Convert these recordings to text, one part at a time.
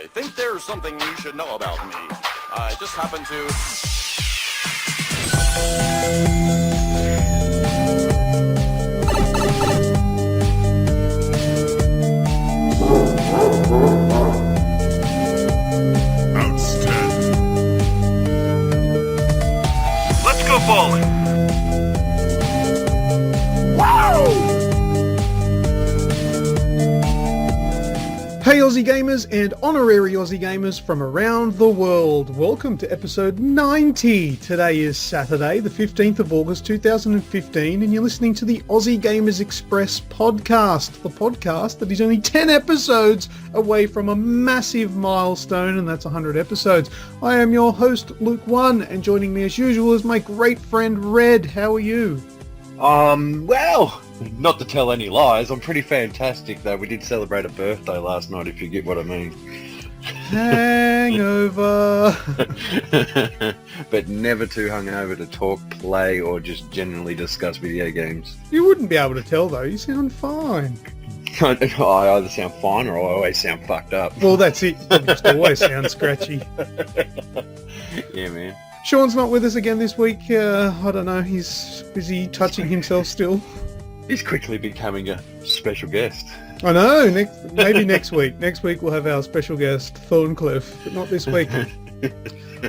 I think there's something you should know about me. I just happen to... Outstanding. Let's go bowling. Wow! Hey Aussie gamers and honorary Aussie gamers from around the world. Welcome to episode 90. Today is Saturday, the 15th of August 2015, and you're listening to the Aussie Gamers Express podcast. The podcast that is only 10 episodes away from a massive milestone, and that's 100 episodes. I am your host, LewkOne, and joining me as usual is my great friend Red. How are you? Well, not to tell any lies, I'm pretty fantastic though. We did celebrate a birthday last night, if you get what I mean. Hangover. But never too hungover to talk, play, or just generally discuss video games. You wouldn't be able to tell though, you sound fine. I either sound fine or I always sound fucked up. Well, that's it. You just always sound scratchy. Yeah, man. Sean's not with us again this week. I don't know, he's busy touching himself still. He's quickly becoming a special guest. I know, maybe next week. Next week we'll have our special guest, Thorncliff, but not this week.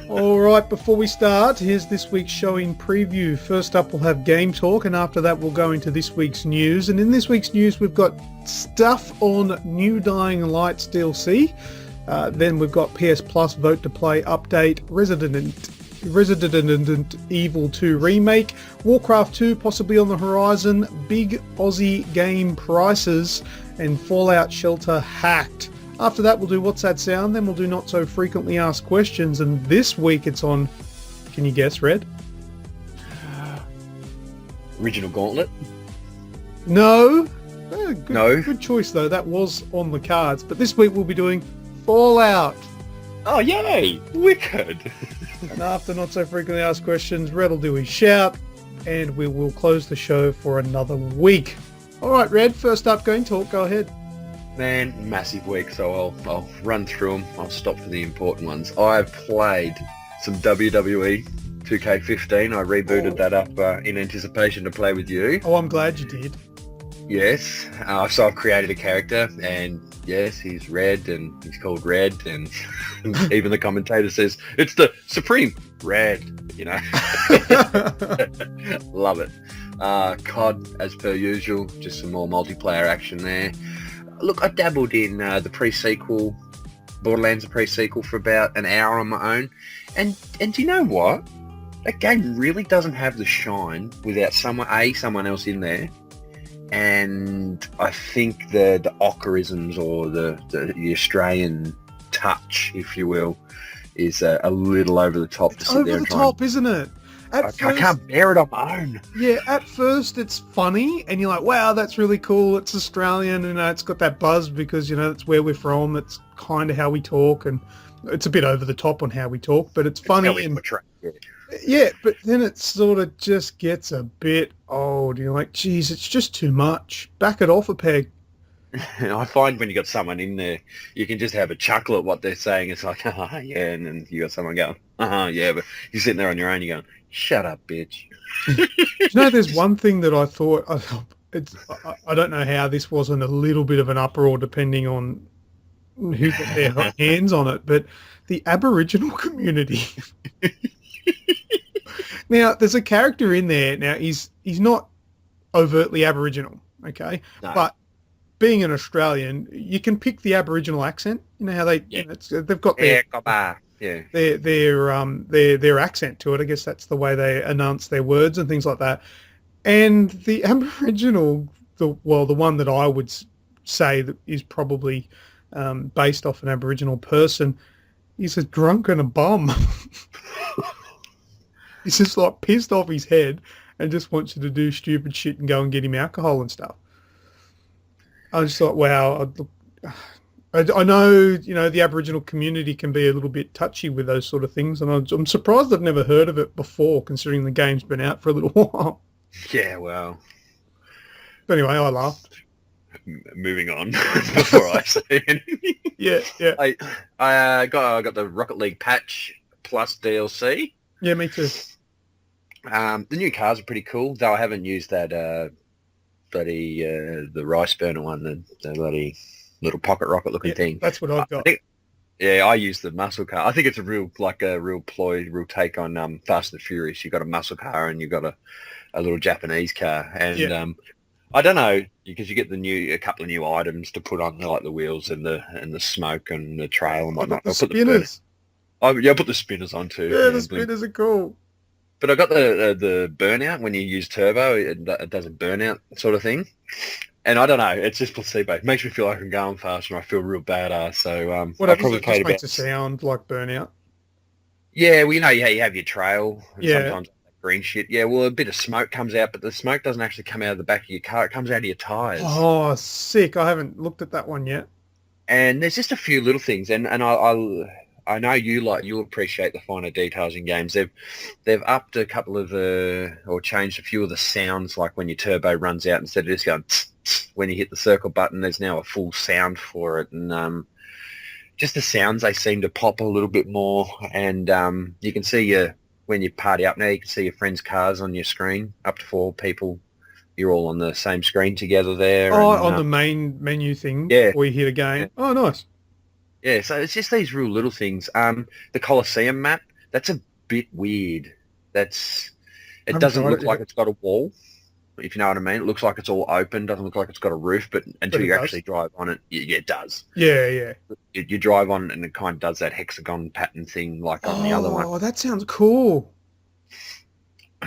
Alright, before we start, here's this week's show in preview. First up we'll have Game Talk, and after that we'll go into this week's news. And in this week's news we've got stuff on New Dying Lights DLC. Then we've got PS Plus Vote to Play update, Resident Evil 2 Remake, Warcraft 2 possibly on the horizon, big Aussie game prices, and Fallout Shelter hacked. After that we'll do What's That Sound, then we'll do Not So Frequently Asked Questions, and this week it's on, can you guess, Red? Original Gauntlet? No. No. Good choice though, that was on the cards, but this week we'll be doing Fallout. Oh, yay! Wicked! And after Not So Frequently Asked Questions, Red will do his shout, and we will close the show for another week. Alright Red, first up, Game Talk, go ahead. Man, massive week, so I'll run through them. I'll stop for the important ones. I've played some WWE 2K15. I rebooted that up in anticipation to play with you. Oh, I'm glad you did. Yes, so I've created a character, and yes, he's red, and he's called Red, and even the commentator says, it's the Supreme Red, you know. Love it. COD, as per usual, just some more multiplayer action there. Look, I dabbled in the pre-sequel, Borderlands pre-sequel for about an hour on my own, and do you know what? That game really doesn't have the shine without someone else in there. And I think the Ocarisms or the Australian touch, if you will, is a little over the top to sit there and try. Over the top, isn't it? I can't bear it on my own. Yeah, at first it's funny, and you're like, wow, that's really cool. It's Australian, and it's got that buzz because, you know, that's where we're from. It's kind of how we talk, and it's a bit over the top on how we talk, but it's funny. Yeah, but then it sort of just gets a bit old. You're like, geez, it's just too much. Back it off a peg. I find when you got someone in there, you can just have a chuckle at what they're saying. It's like, yeah, and then you got someone going, yeah, but you're sitting there on your own, you're going, shut up, bitch. You know, there's one thing that I thought, I don't know how this wasn't a little bit of an uproar depending on who got their hands on it, but the Aboriginal community... Now, there's a character in there. Now, he's not overtly Aboriginal, okay? No. But being an Australian, you can pick the Aboriginal accent. You know how they, you know, they've got their accent to it. I guess that's the way they announce their words and things like that. And the Aboriginal, the one that I would say that is probably based off an Aboriginal person, he's a drunk and a bum. He's just like pissed off his head and just wants you to do stupid shit and go and get him alcohol and stuff. I just thought, wow, I know, you know, the Aboriginal community can be a little bit touchy with those sort of things, and I'm surprised I've never heard of it before, considering the game's been out for a little while. Yeah, well. But anyway, I laughed. moving on before I say anything. Yeah, yeah. I got the Rocket League patch plus DLC. Yeah, me too. The new cars are pretty cool, though I haven't used that the rice burner one, the bloody little pocket rocket looking thing. That's what I've got. I use the muscle car. I think it's a real take on Fast and Furious. You've got a muscle car and you've got a little Japanese car, and I don't know, because you get a couple of new items to put on, like the wheels and the smoke and the trail and whatnot. The spinners. I put the spinners on too. Yeah, the spinners are cool. But I got the burnout when you use turbo. It does a burnout sort of thing. And I don't know, it's just placebo. It makes me feel like I'm going faster and I feel real badass. So what I probably just makes a sound like burnout. Yeah, well, you have your trail. And yeah. Sometimes green shit. Yeah, well, a bit of smoke comes out, but the smoke doesn't actually come out of the back of your car. It comes out of your tyres. Oh, sick. I haven't looked at that one yet. And there's just a few little things. And I know you'll appreciate the finer details in games. They've upped a couple of or changed a few of the sounds, like when your turbo runs out, instead of just going tss, tss, when you hit the circle button, there's now a full sound for it. And just the sounds, they seem to pop a little bit more. And you can see when you party up now, you can see your friends' cars on your screen. Up to 4 people, you're all on the same screen together there. Oh, and, on the main menu thing, where you hit a game. Yeah. Oh, nice. Yeah, so it's just these real little things. The Colosseum map, that's a bit weird. It doesn't look like it's got a wall, if you know what I mean. It looks like it's all open, doesn't look like it's got a roof, but until you actually drive on it, it does. Yeah, yeah. You drive on and it kind of does that hexagon pattern thing like on the other one. Oh, that sounds cool.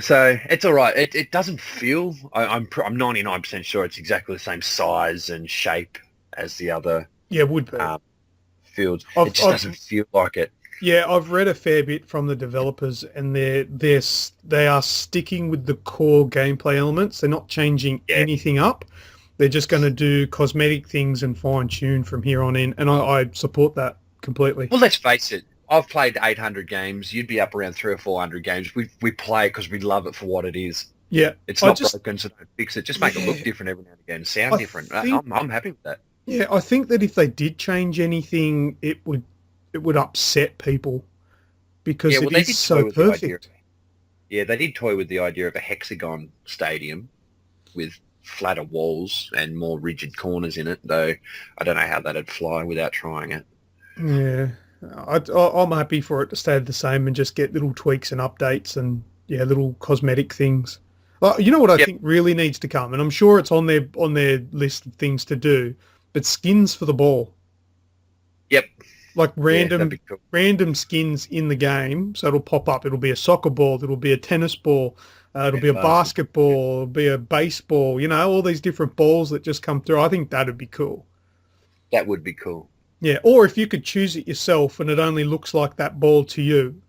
So it's all right. It doesn't feel, I'm 99% sure it's exactly the same size and shape as the other. Yeah, it would be. Fields. It just doesn't feel like it. Yeah, I've read a fair bit from the developers, and they are sticking with the core gameplay elements. They're not changing anything up. They're just going to do cosmetic things and fine tune from here on in, and I support that completely. Well, let's face it. I've played 800 games. You'd be up around 300 or 400 games. We play because we love it for what it is. Yeah, it's not broken, so don't fix it. Just make it look different every now and again, sound different. I'm happy with that. Yeah, I think that if they did change anything, it would upset people because it is so perfect. They did toy with the idea of a hexagon stadium with flatter walls and more rigid corners in it, though I don't know how that'd fly without trying it. Yeah, I'm happy for it to stay the same and just get little tweaks and updates and little cosmetic things. You know what I think really needs to come, and I'm sure it's on their list of things to do. But skins for the ball. Yep. Like random skins in the game. So it'll pop up. It'll be a soccer ball. It'll be a tennis ball. It'll be a basketball. It'll be a baseball. All these different balls that just come through. I think that'd be cool. That would be cool. Yeah. Or if you could choose it yourself and it only looks like that ball to you.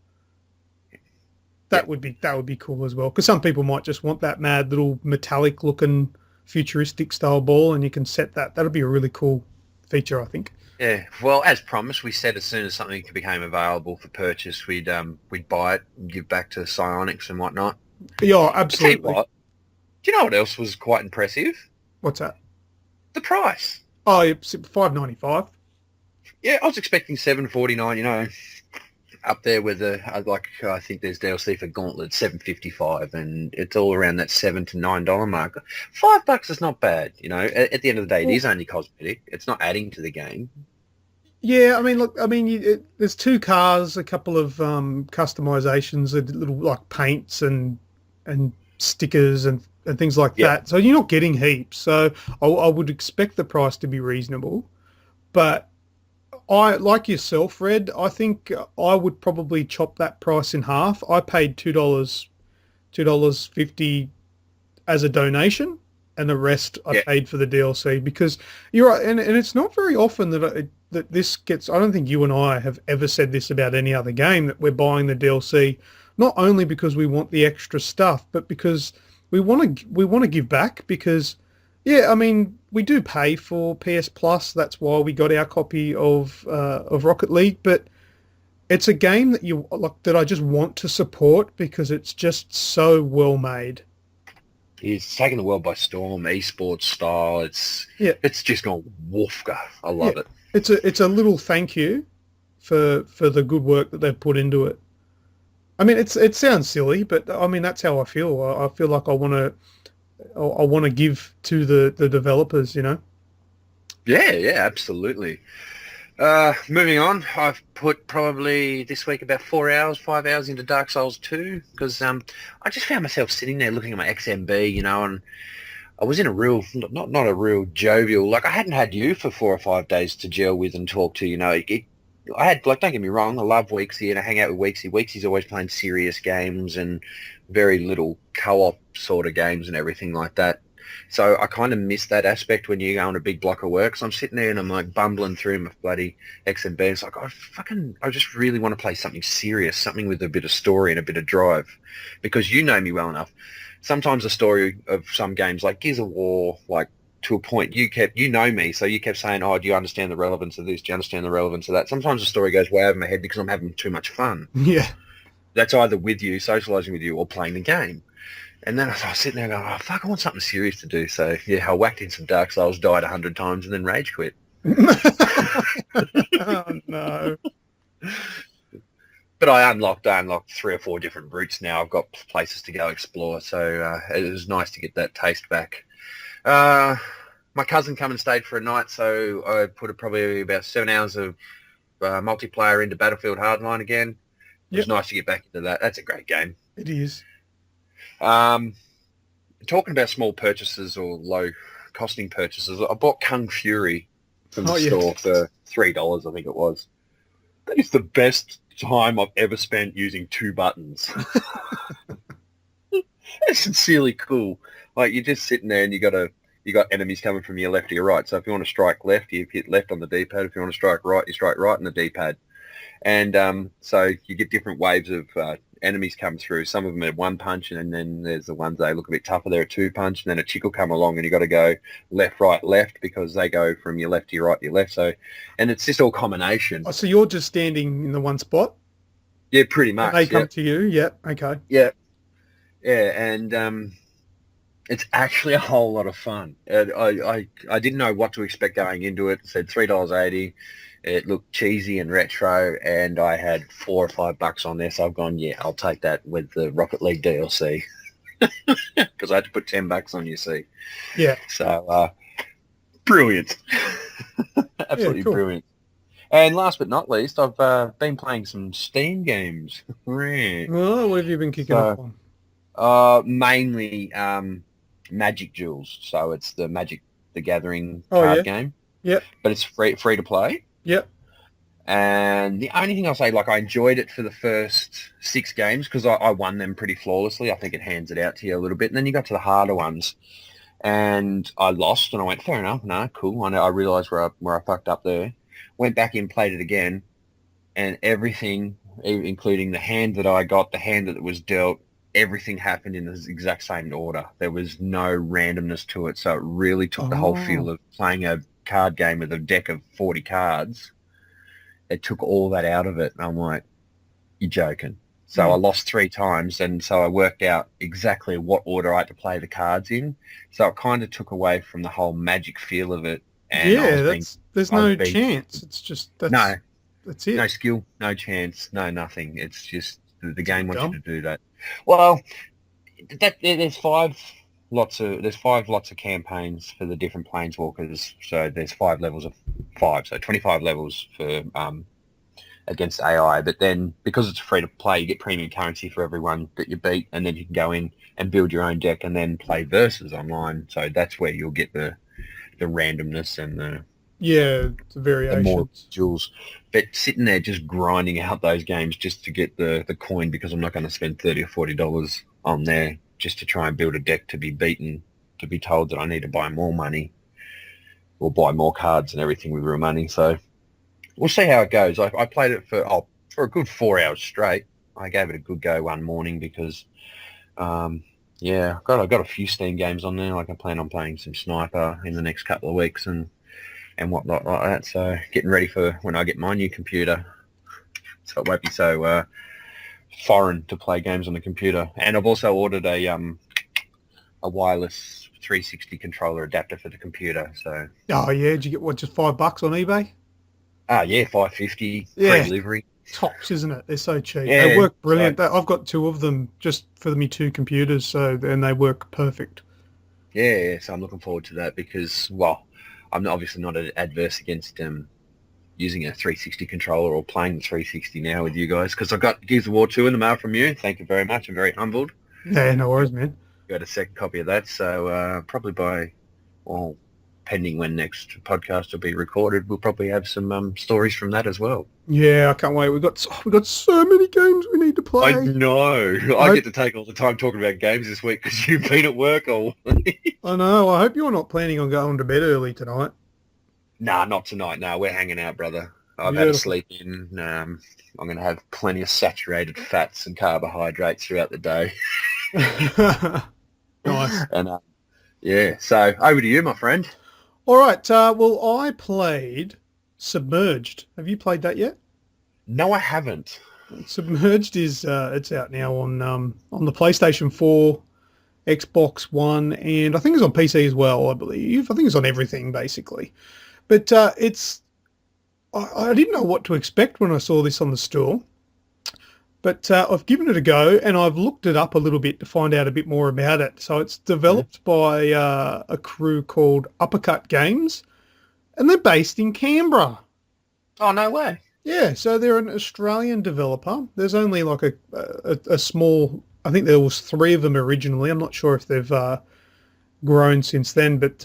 That would be cool as well. Because some people might just want that mad little metallic looking futuristic style ball, and you can set that. That'll be a really cool feature, I think. Yeah, well, as promised, we said as soon as something became available for purchase, we'd buy it and give back to Psionics and whatnot. Yeah, absolutely. Do you know what else was quite impressive? What's that? The price. Oh, it's $5.95. Yeah, I was expecting $7.49. Up there with I think there's DLC for Gauntlet $7.55, and it's all around that $7 to $9 mark. $5 is not bad, At the end of the day, it is only cosmetic. It's not adding to the game. Yeah, there's 2 cars, a couple of customizations, little like paints and stickers and things like that. So you're not getting heaps. So I would expect the price to be reasonable, but I, like yourself, Red, I think I would probably chop that price in half. I paid $2.50 as a donation, and the rest I paid for the DLC, because you're right, and it's not very often that this gets. I don't think you and I have ever said this about any other game, that we're buying the DLC not only because we want the extra stuff, but because we want to give back, because. Yeah, we do pay for PS Plus. That's why we got our copy of Rocket League. But it's a game that I just want to support because it's just so well made. He's taken the world by storm, esports style. Yeah. It's just gone woofka. I love Yeah. it. It's a little thank you for the good work that they've put into it. I mean, it sounds silly, but I mean that's how I feel. I feel like I want to give to the developers, you know. Yeah, absolutely. Moving on, I've put probably this week about 5 hours into Dark Souls 2 because I just found myself sitting there looking at my XMB, you know, and I was in a real, not a real jovial, like I hadn't had you for 4 or 5 days to gel with and talk to, you know. I had, like, don't get me wrong, I love Weeksy and I hang out with Weeksy. Weeksy's always playing serious games and very little co-op sort of games and everything like that. So I kind of miss that aspect when you go on a big block of work. So I'm sitting there and I'm like bumbling through my bloody XMB. It's like, I just really want to play something serious, something with a bit of story and a bit of drive. Because you know me well enough. Sometimes the story of some games like Gears of War, like to a point, you know me, so you kept saying, oh, do you understand the relevance of this? Do you understand the relevance of that? Sometimes the story goes way over my head because I'm having too much fun. Yeah. That's either with you, socialising with you, or playing the game. And then I was sitting there going, oh, fuck, I want something serious to do. So, yeah, I whacked in some Dark Souls, died 100 times, and then rage quit. Oh no. But I unlocked 3 or 4 different routes now. I've got places to go explore, so it was nice to get that taste back. My cousin come and stayed for a night, so I put probably about 7 hours of multiplayer into Battlefield Hardline again. It was nice to get back into that. That's a great game. It is. Talking about small purchases or low costing purchases, I bought Kung Fury from the store for $3, I think it was. That is the best time I've ever spent using 2 buttons. It's sincerely cool. Like, you're just sitting there and you got enemies coming from your left or your right. So if you want to strike left, you hit left on the D-pad. If you want to strike right, you strike right on the D-pad. And so you get different waves of enemies come through. Some of them are 1 punch, and then there's the ones that look a bit tougher. They're a 2 punch, and then a chick will come along, and you got to go left, right, left, because they go from your left to your right to your left. So, and it's just all combination. Oh, so you're just standing in the one spot? Yeah, pretty much. And they come to you? Yeah. Okay. Yeah, and it's actually a whole lot of fun. I didn't know what to expect going into it. It said $3.80. It looked cheesy and retro, and I had $4 or $5 on there, so I've gone, yeah, I'll take that with the Rocket League DLC because I had to put $10 on, you see. Yeah. So brilliant, absolutely brilliant. And last but not least, I've been playing some Steam games. Oh, what have you been kicking up on? Mainly Magic Jewels. So it's the Magic the Gathering card game. Yep. But it's free to play. Yep. And the only thing I'll say, like, I enjoyed it for the first 6 games because I won them pretty flawlessly. I think it hands it out to you a little bit. And then you got to the harder ones. And I lost, and I went, fair enough, no, cool. I realised where I fucked up there. Went back in, played it again, and everything, including the hand that I got, the hand that was dealt, everything happened in the exact same order. There was no randomness to it, so it really took the whole feel of playing a card game with a deck of 40 cards. It took all that out of it, and I'm like, you're joking. So I lost 3 times, and so I worked out exactly what order I had to play the cards in. So it kind of took away from the whole Magic feel of it. And there's no chance. It's just that's it. No skill, no chance, no nothing. It's just the game wants you to do that. Well, there's 5 lots of campaigns for the different planeswalkers. So there's 5 levels of 5, so 25 levels for against AI. But then because it's free to play, you get premium currency for everyone that you beat, and then you can go in and build your own deck and then play versus online. So that's where you'll get the randomness and the variations. The more jewels. But sitting there just grinding out those games just to get the coin, because I'm not going to spend $30 or $40 on there just to try and build a deck to be beaten, to be told that I need to buy more money or buy more cards and everything with real money. So we'll see how it goes. I played it for a good 4 hours straight. I gave it a good go one morning because I've got a few Steam games on there. Like I plan on playing some Sniper in the next couple of weeks and whatnot like that. So getting ready for when I get my new computer, so it won't be so foreign to play games on the computer. And I've also ordered a a wireless 360 controller adapter for the computer. So, Oh yeah, did you get what, just $5 on eBay? yeah, 550 Yeah. free delivery. Tops, isn't it? They're so cheap. Yeah, They work brilliant. so- I've got two of them just for me two computers, so and they work perfect. Yeah, so I'm looking forward to that because, well, I'm obviously not adverse against using a 360 controller or playing the 360 now with you guys because I've got Gears of War 2 in the mail from you. Thank you very much. I'm very humbled. Yeah, no worries, man. Got a second copy of that, so probably well, pending when next podcast will be recorded, we'll probably have some stories from that as well. Yeah, I can't wait. We've got so many games we need to play. I know. I get to take all the time talking about games this week because you've been at work all week. I know. I hope you're not planning on going to bed early tonight. Nah, not tonight. No, we're hanging out, brother. I've had a Beautiful. sleep in. I'm going to have plenty of saturated fats and carbohydrates throughout the day. Nice. And yeah, so over to you, my friend. All right. Well, I played Submerged. Have you played that yet? No, I haven't. Submerged is it's out now on the PlayStation 4, Xbox One, and I think it's on PC as well. I believe. I think it's on everything basically. But I didn't know what to expect when I saw this on the store. But I've given it a go, and I've looked it up a little bit to find out a bit more about it. So it's developed by a crew called Uppercut Games, and they're based in Canberra. Oh, no way. Yeah, so they're an Australian developer. There's only like a small, I think there was 3 of them originally. I'm not sure if they've grown since then, but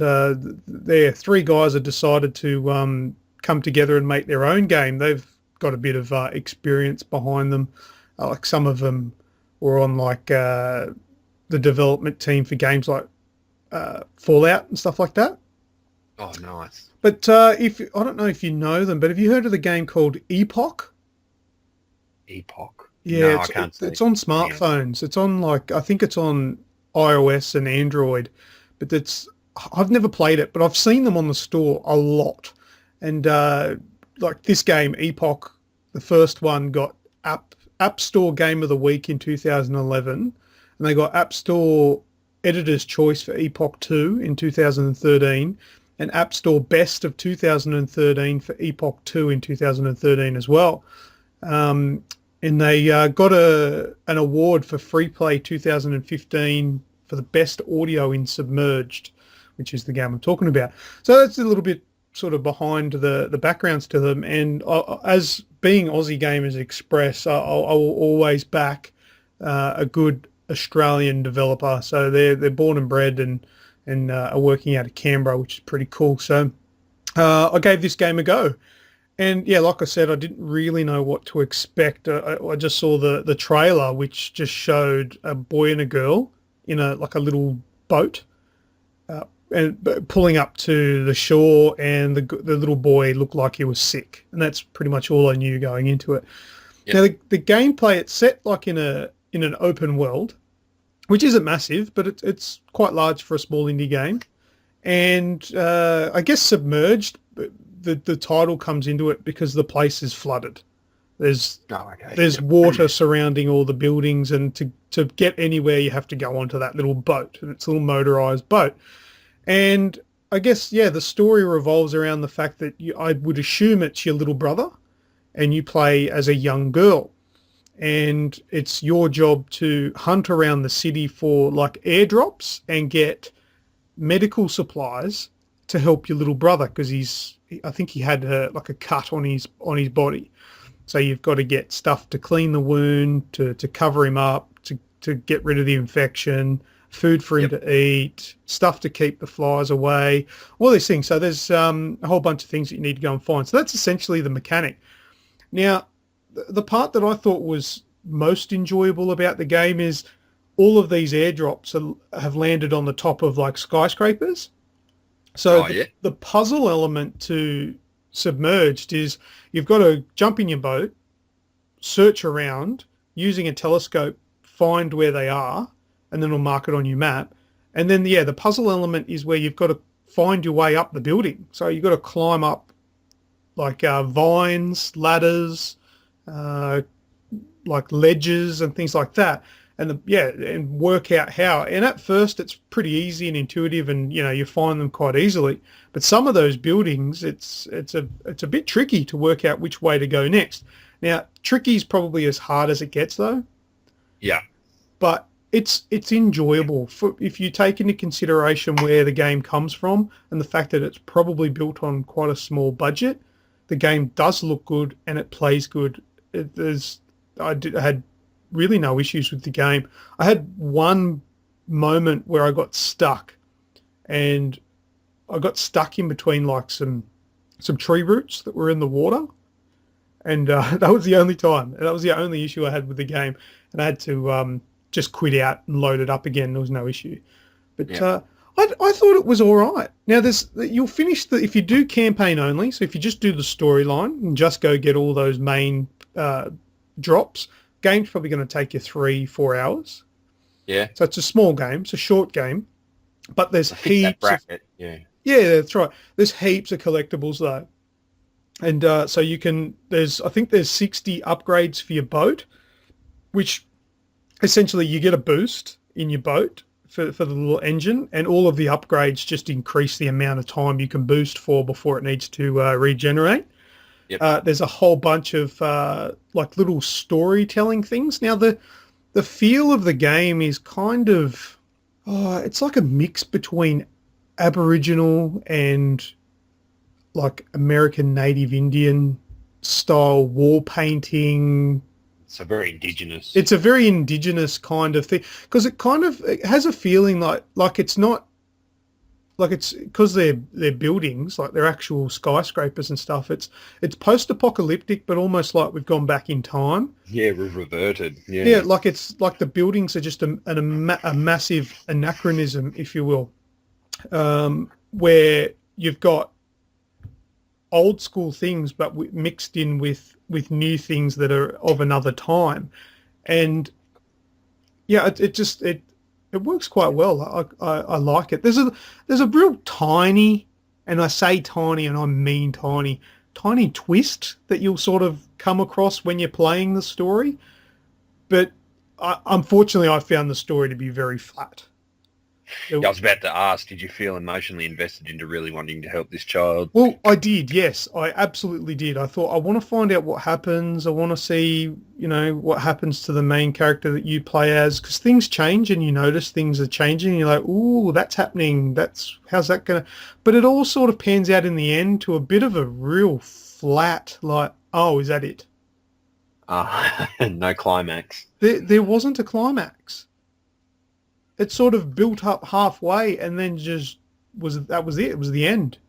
they're 3 guys have decided to come together and make their own game. They've got a bit of experience behind them. Like some of them were on like the development team for games like Fallout and stuff like that. Oh, nice. But if I don't know if you know them, but have you heard of the game called Epoch? Epoch. Yeah, No, I can't say. it's on smartphones. It's on I think it's on iOS and Android, but I've never played it, but I've seen them on the store a lot. And like this game, Epoch, the first one got App Store Game of the Week in 2011, and they got App Store Editor's Choice for Epoch 2 in 2013, and App Store Best of 2013 for Epoch 2 in 2013 as well. And they got an award for Free Play 2015 for the best audio in Submerged, which is the game I'm talking about. So that's a little bit sort of behind the backgrounds to them. And as being Aussie Gamers Express, I will always back a good Australian developer. So they're born and bred and are working out of Canberra, which is pretty cool. So I gave this game a go. And yeah, like I said, I didn't really know what to expect. I just saw the trailer, which just showed a boy and a girl in a little boat, and pulling up to the shore, and the little boy looked like he was sick, and that's pretty much all I knew going into it. Yep. Now the gameplay, it's set like in an open world, which isn't massive, but it's quite large for a small indie game, and I guess Submerged. The title comes into it because the place is flooded. There's water surrounding all the buildings, and to get anywhere you have to go onto that little boat, and it's a little motorized boat. And I guess, yeah, the story revolves around the fact that I would assume it's your little brother, and you play as a young girl. And it's your job to hunt around the city for like airdrops and get medical supplies to help your little brother, because I think he had a cut on his body. So you've got to get stuff to clean the wound, to cover him up, to get rid of the infection, food for him to eat, stuff to keep the flies away, all these things. So there's a whole bunch of things that you need to go and find. So that's essentially the mechanic. Now, the part that I thought was most enjoyable about the game is all of these airdrops have landed on the top of like skyscrapers. So the puzzle element to Submerged is you've got to jump in your boat, search around, using a telescope, find where they are, and then it'll mark it on your map. And then, the puzzle element is where you've got to find your way up the building. So you've got to climb up like vines, ladders, like ledges and things like that. and work out how. And at first it's pretty easy and intuitive, and you find them quite easily. But some of those buildings, it's a bit tricky to work out which way to go next. Now, tricky is probably as hard as it gets though. Yeah. But it's enjoyable if you take into consideration where the game comes from and the fact that it's probably built on quite a small budget. The game does look good and it plays good. I had really no issues with the game. I had one moment where I got stuck, and I got stuck in between like some tree roots that were in the water, and that was the only time. That was the only issue I had with the game, and I had to just quit out and load it up again. There was no issue, but I thought it was all right. Now you'll finish if you do campaign only. So if you just do the storyline and just go get all those main drops, game's probably going to take you 3-4 hours. Yeah. So it's a small game. It's a short game, but there's heaps. Yeah, that's right. There's heaps of collectibles though, and so you can. I think there's 60 upgrades for your boat, which essentially you get a boost in your boat for the little engine, and all of the upgrades just increase the amount of time you can boost for before it needs to regenerate. Yep. There's a whole bunch of like little storytelling things. Now the feel of the game is kind of it's like a mix between Aboriginal and like American Native Indian style wall painting. So very indigenous. It's a very indigenous kind of thing because it has a feeling like it's not like it's because they're buildings, like they're actual skyscrapers and stuff. It's post-apocalyptic, but almost like we've gone back in time. Yeah, we've reverted. Yeah, yeah, like it's like the buildings are just a massive anachronism, if you will, where you've got old school things, but mixed in with new things that are of another time, and yeah, it works quite well. I like it. There's a real tiny, and I say tiny and I mean tiny twist that you'll sort of come across when you're playing the story, but unfortunately I found the story to be very flat. I was about to ask, did you feel emotionally invested into really wanting to help this child? Well, I did, yes. I absolutely did. I thought, I want to find out what happens. I want to see, what happens to the main character that you play as, because things change and you notice things are changing. And you're like, ooh, that's happening. How's that going to... But it all sort of pans out in the end to a bit of a real flat, like, oh, is that it? No climax. There wasn't a climax. It sort of built up halfway and then just that was it. It was the end.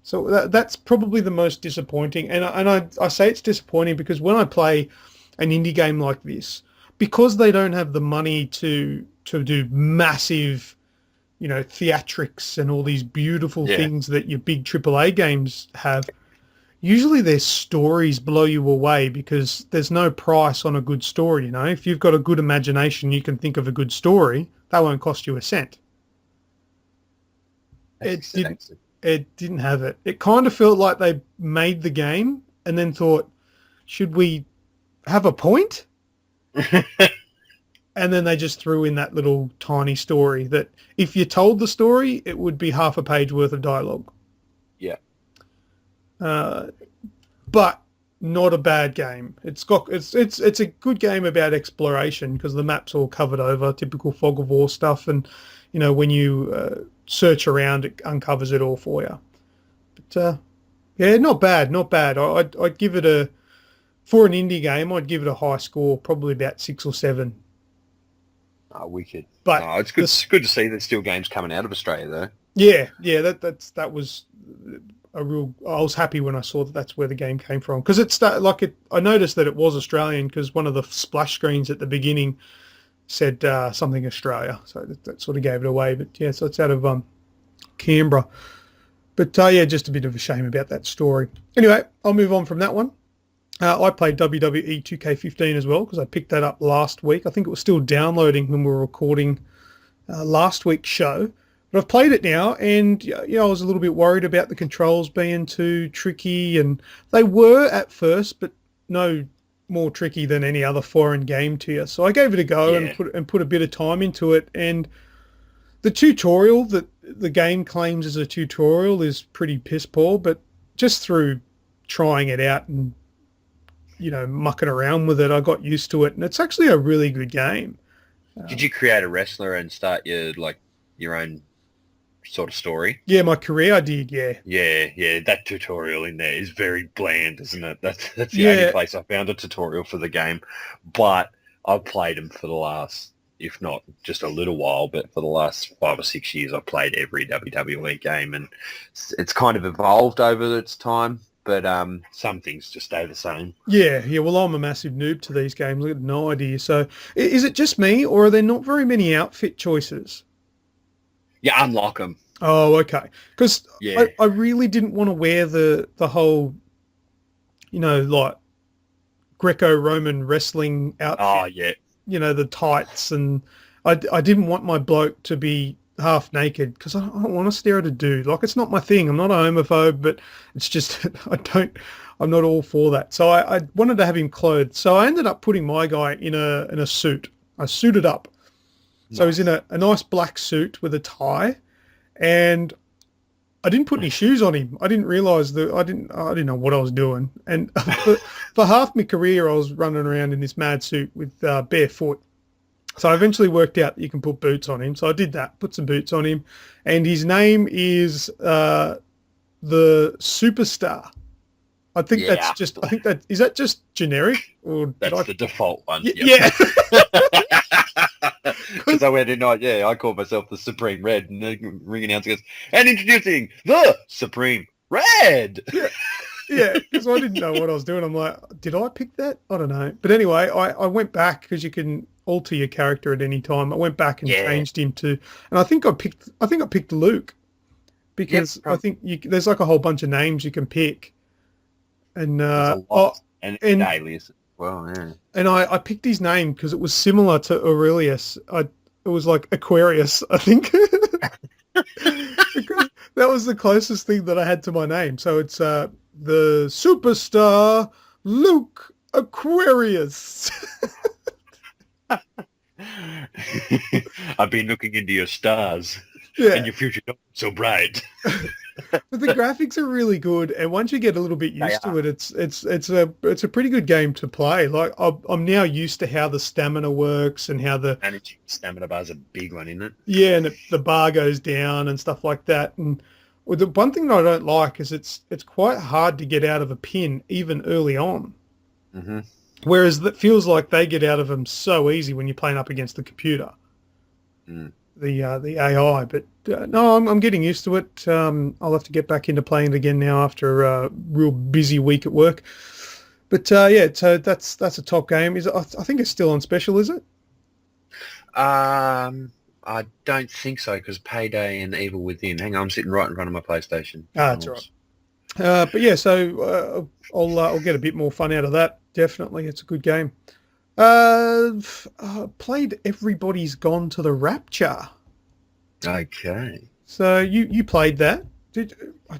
So that's probably the most disappointing. And I say it's disappointing because when I play an indie game like this, because they don't have the money to do massive, theatrics and all these beautiful things that your big AAA games have, usually their stories blow you away because there's no price on a good story. If you've got a good imagination, you can think of a good story. That won't cost you a cent. It didn't have it. It kind of felt like they made the game and then thought, should we have a point? And then they just threw in that little tiny story that if you told the story, it would be half a page worth of dialogue. Yeah. But not a bad game. It's a good game about exploration because the map's all covered over, typical Fog of War stuff, and when you search around, it uncovers it all for you. But yeah, not bad. I'd give it for an indie game, I'd give it a high score, probably about 6 or 7. Oh, wicked! But it's good. It's good to see there's still games coming out of Australia, though. Yeah. That was a real. I was happy when I saw that that's where the game came from because I noticed that it was Australian because one of the splash screens at the beginning said something Australia, so that sort of gave it away. But yeah, so it's out of Canberra. But yeah, just a bit of a shame about that story. Anyway, I'll move on from that one. I played WWE 2K15 as well because I picked that up last week. I think it was still downloading when we were recording last week's show. But I've played it now, and I was a little bit worried about the controls being too tricky, and they were at first, but no more tricky than any other foreign game to you. So I gave it a go Yeah. and put a bit of time into it. And the tutorial that the game claims as a tutorial is pretty piss poor, but just through trying it out and, mucking around with it, I got used to it. And it's actually a really good game. Did you create a wrestler and start your own sort of story? Yeah, my career I did, yeah. Yeah. That tutorial in there is very bland, isn't it? That's the Yeah. only place I found a tutorial for the game. But I've played them for the last, if not just a little while, but for the last 5 or 6 years, I've played every WWE game, and it's kind of evolved over its time. But some things just stay the same. Yeah. Well, I'm a massive noob to these games. I have no idea. So is it just me, or are there not very many outfit choices? Yeah, unlock them. Oh, okay. Because Yeah. I really didn't want to wear the whole, like Greco-Roman wrestling outfit. Oh, yeah. The tights, and I didn't want my bloke to be half naked because I don't want to stare at a dude. Like, it's not my thing. I'm not a homophobe, but it's just I'm not all for that. So I wanted to have him clothed. So I ended up putting my guy in a suit. I suited up. So he's in a nice black suit with a tie, and I didn't put any shoes on him. I didn't realise I didn't know what I was doing. And for half my career, I was running around in this mad suit with barefoot. So I eventually worked out that you can put boots on him. So I did that, put some boots on him, and his name is the Superstar. I think is that just generic, or That's the default one. Yeah. Because I went in, I called myself the Supreme Red, and the ring announcer goes, and introducing the Supreme Red. Yeah, because I didn't know what I was doing. I'm like, did I pick that? I don't know. But anyway, I went back because you can alter your character at any time. I went back and changed him to, and I think I picked Luke because I think there's like a whole bunch of names you can pick, and and alias as well. Yeah. And I picked his name because it was similar to Aurelius. It was like Aquarius, I think. Because that was the closest thing that I had to my name. So it's the Superstar Luke Aquarius. I've been looking into your stars, Yeah. and your future not so bright. But the graphics are really good, and once you get a little bit used to it, it's a pretty good game to play. Like I'm now used to how the stamina works and how the Managing stamina bar is a big one, isn't it? yeah, and the bar goes down and stuff like that. And the one thing that I don't like is it's quite hard to get out of a pin even early on. Mm-hmm. Whereas that feels like they get out of them so easy when you're playing up against the computer, the AI. But no, I'm getting used to it. I'll have to get back into playing it again now after a real busy week at work. But yeah, so that's a top game. I think it's still on special, is it? I don't think so, because Payday and Evil Within. Hang on, I'm sitting right in front of my PlayStation. That's all right. But yeah, so I'll get a bit more fun out of that. Definitely, it's a good game. Played Everybody's Gone to the Rapture. Okay. So you played that?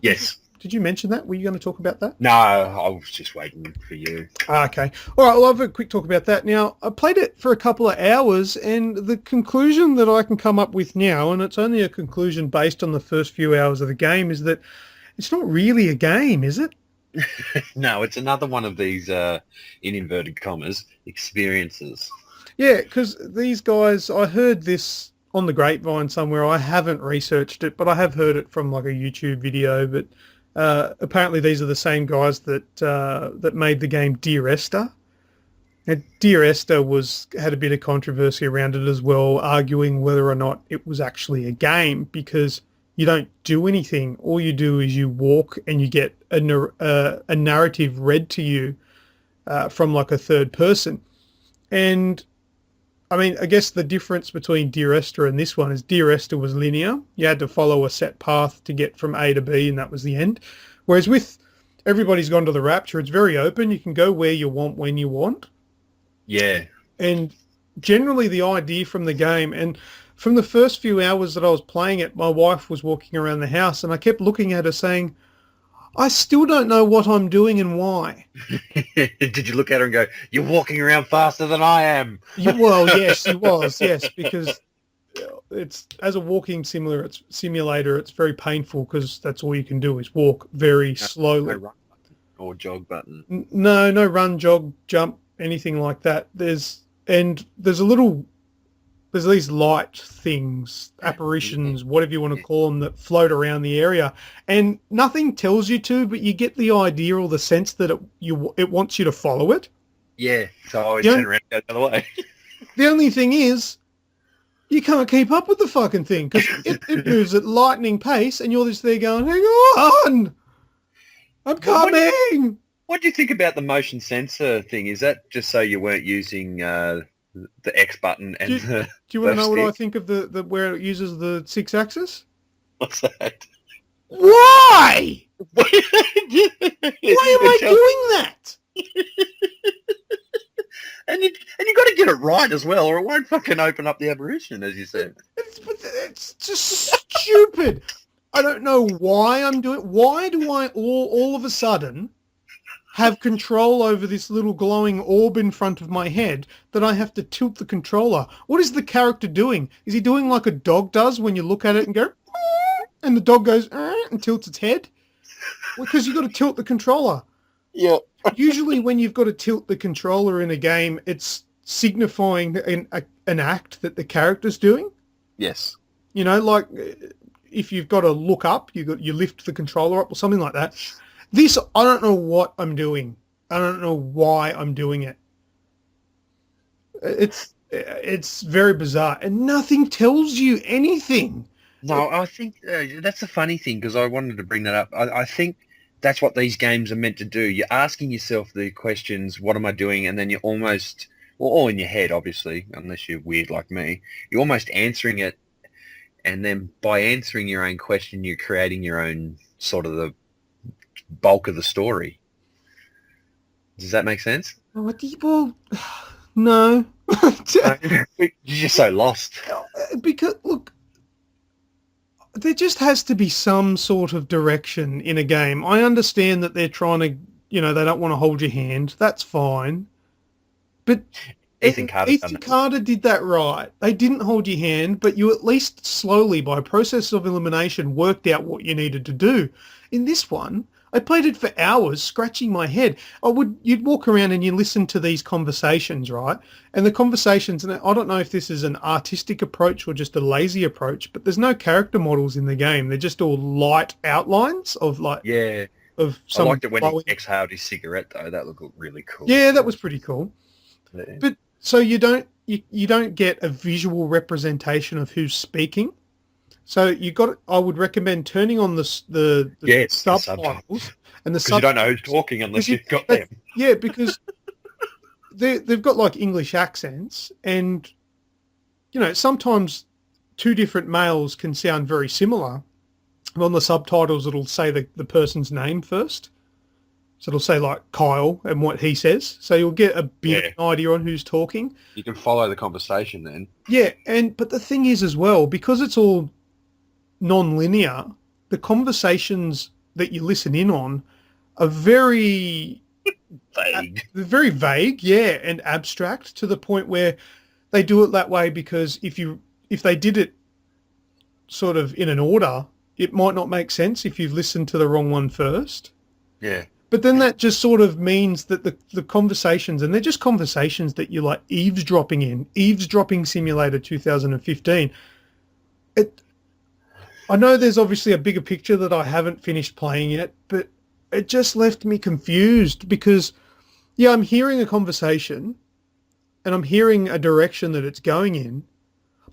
Yes. Did you mention that? Were you going to talk about that? No, I was just waiting for you. Okay. All right, well, I'll have a quick talk about that. Now, I played it for a couple of hours, and the conclusion that I can come up with now, and it's only a conclusion based on the first few hours of the game, is that it's not really a game, is it? No, it's another one of these, in inverted commas, experiences. Yeah, because these guys, I heard this on the grapevine somewhere. I haven't researched it, but I have heard it from like a YouTube video. But apparently these are the same guys that made the game Dear Esther. And Dear Esther had a bit of controversy around it as well, arguing whether or not it was actually a game, because you don't do anything. All you do is you walk and you get a narrative read to you from like a third person. And I mean, I guess the difference between Dear Esther and this one is Dear Esther was linear. You had to follow a set path to get from A to B, and that was the end. Whereas with Everybody's Gone to the Rapture, it's very open. You can go where you want, when you want. Yeah. And generally the idea from the game, and from the first few hours that I was playing it, my wife was walking around the house, and I kept looking at her saying, I still don't know what I'm doing and why. Did you look at her and go, "You're walking around faster than I am"? Well, yes, he was, yes, because it's as a walking simulator, it's very painful because that's all you can do is walk very slowly. No run button or jog button. No run, jog, jump, anything like that. There's these light things, apparitions, whatever you want to call them, that float around the area, and nothing tells you to, but you get the idea or the sense that it wants you to follow it. Yeah, so I always turn around and go the other way. The only thing is, you can't keep up with the fucking thing because it moves at lightning pace, and you're just there going, "Hang on, I'm coming." What do you think about the motion sensor thing? Is that just so you weren't using the X button and Do you want to know what I think of the where it uses the 6-axis? What's that? Why? Why am I doing that? And you got to get it right as well, or it won't fucking open up the apparition, as you said. It's just stupid. I don't know why I'm doing. Why do I all of a sudden have control over this little glowing orb in front of my head that I have to tilt the controller? What is the character doing? Is he doing like a dog does when you look at it and go, and the dog goes and tilts its head? Because you've got to tilt the controller. Yeah. Usually when you've got to tilt the controller in a game, it's signifying an act that the character's doing. Yes. You know, like if you've got to look up, you lift the controller up or something like that. This, I don't know what I'm doing. I don't know why I'm doing it. It's very bizarre, and nothing tells you anything. No, I think that's the funny thing, because I wanted to bring that up. I think that's what these games are meant to do. You're asking yourself the questions, what am I doing? And then you're almost, well, all in your head, obviously, unless you're weird like me, you're almost answering it. And then by answering your own question, you're creating your own sort of the bulk of the story. Does that make sense? Well, no. You're just so lost. Because, look, there just has to be some sort of direction in a game. I understand that they're trying to, they don't want to hold your hand. That's fine. But Ethan Carter did that right. They didn't hold your hand, but you at least slowly, by process of elimination, worked out what you needed to do. In this one, I played it for hours, scratching my head. You'd walk around and you listen to these conversations, right? And the conversations, and I don't know if this is an artistic approach or just a lazy approach, but there's no character models in the game. They're just all light outlines of of some. I liked it when he exhaled his cigarette, though. That looked really cool. Yeah, that was pretty cool. Yeah. But so you don't get a visual representation of who's speaking. So I would recommend turning on the subtitles and the because you don't know who's talking unless you've got them. Yeah, because they've got like English accents, and sometimes two different males can sound very similar. On the subtitles, it'll say the person's name first. So it'll say like Kyle and what he says. So you'll get a bit of an idea on who's talking. You can follow the conversation then. Yeah, but the thing is as well, because it's all non-linear, the conversations that you listen in on are very vague. Very vague, yeah, and abstract, to the point where they do it that way because if they did it sort of in an order, it might not make sense if you've listened to the wrong one first. Yeah. But then that just sort of means that the conversations, and they're just conversations that you're like Eavesdropping Simulator 2015. I know there's obviously a bigger picture that I haven't finished playing yet, but it just left me confused because, yeah, I'm hearing a conversation and I'm hearing a direction that it's going in,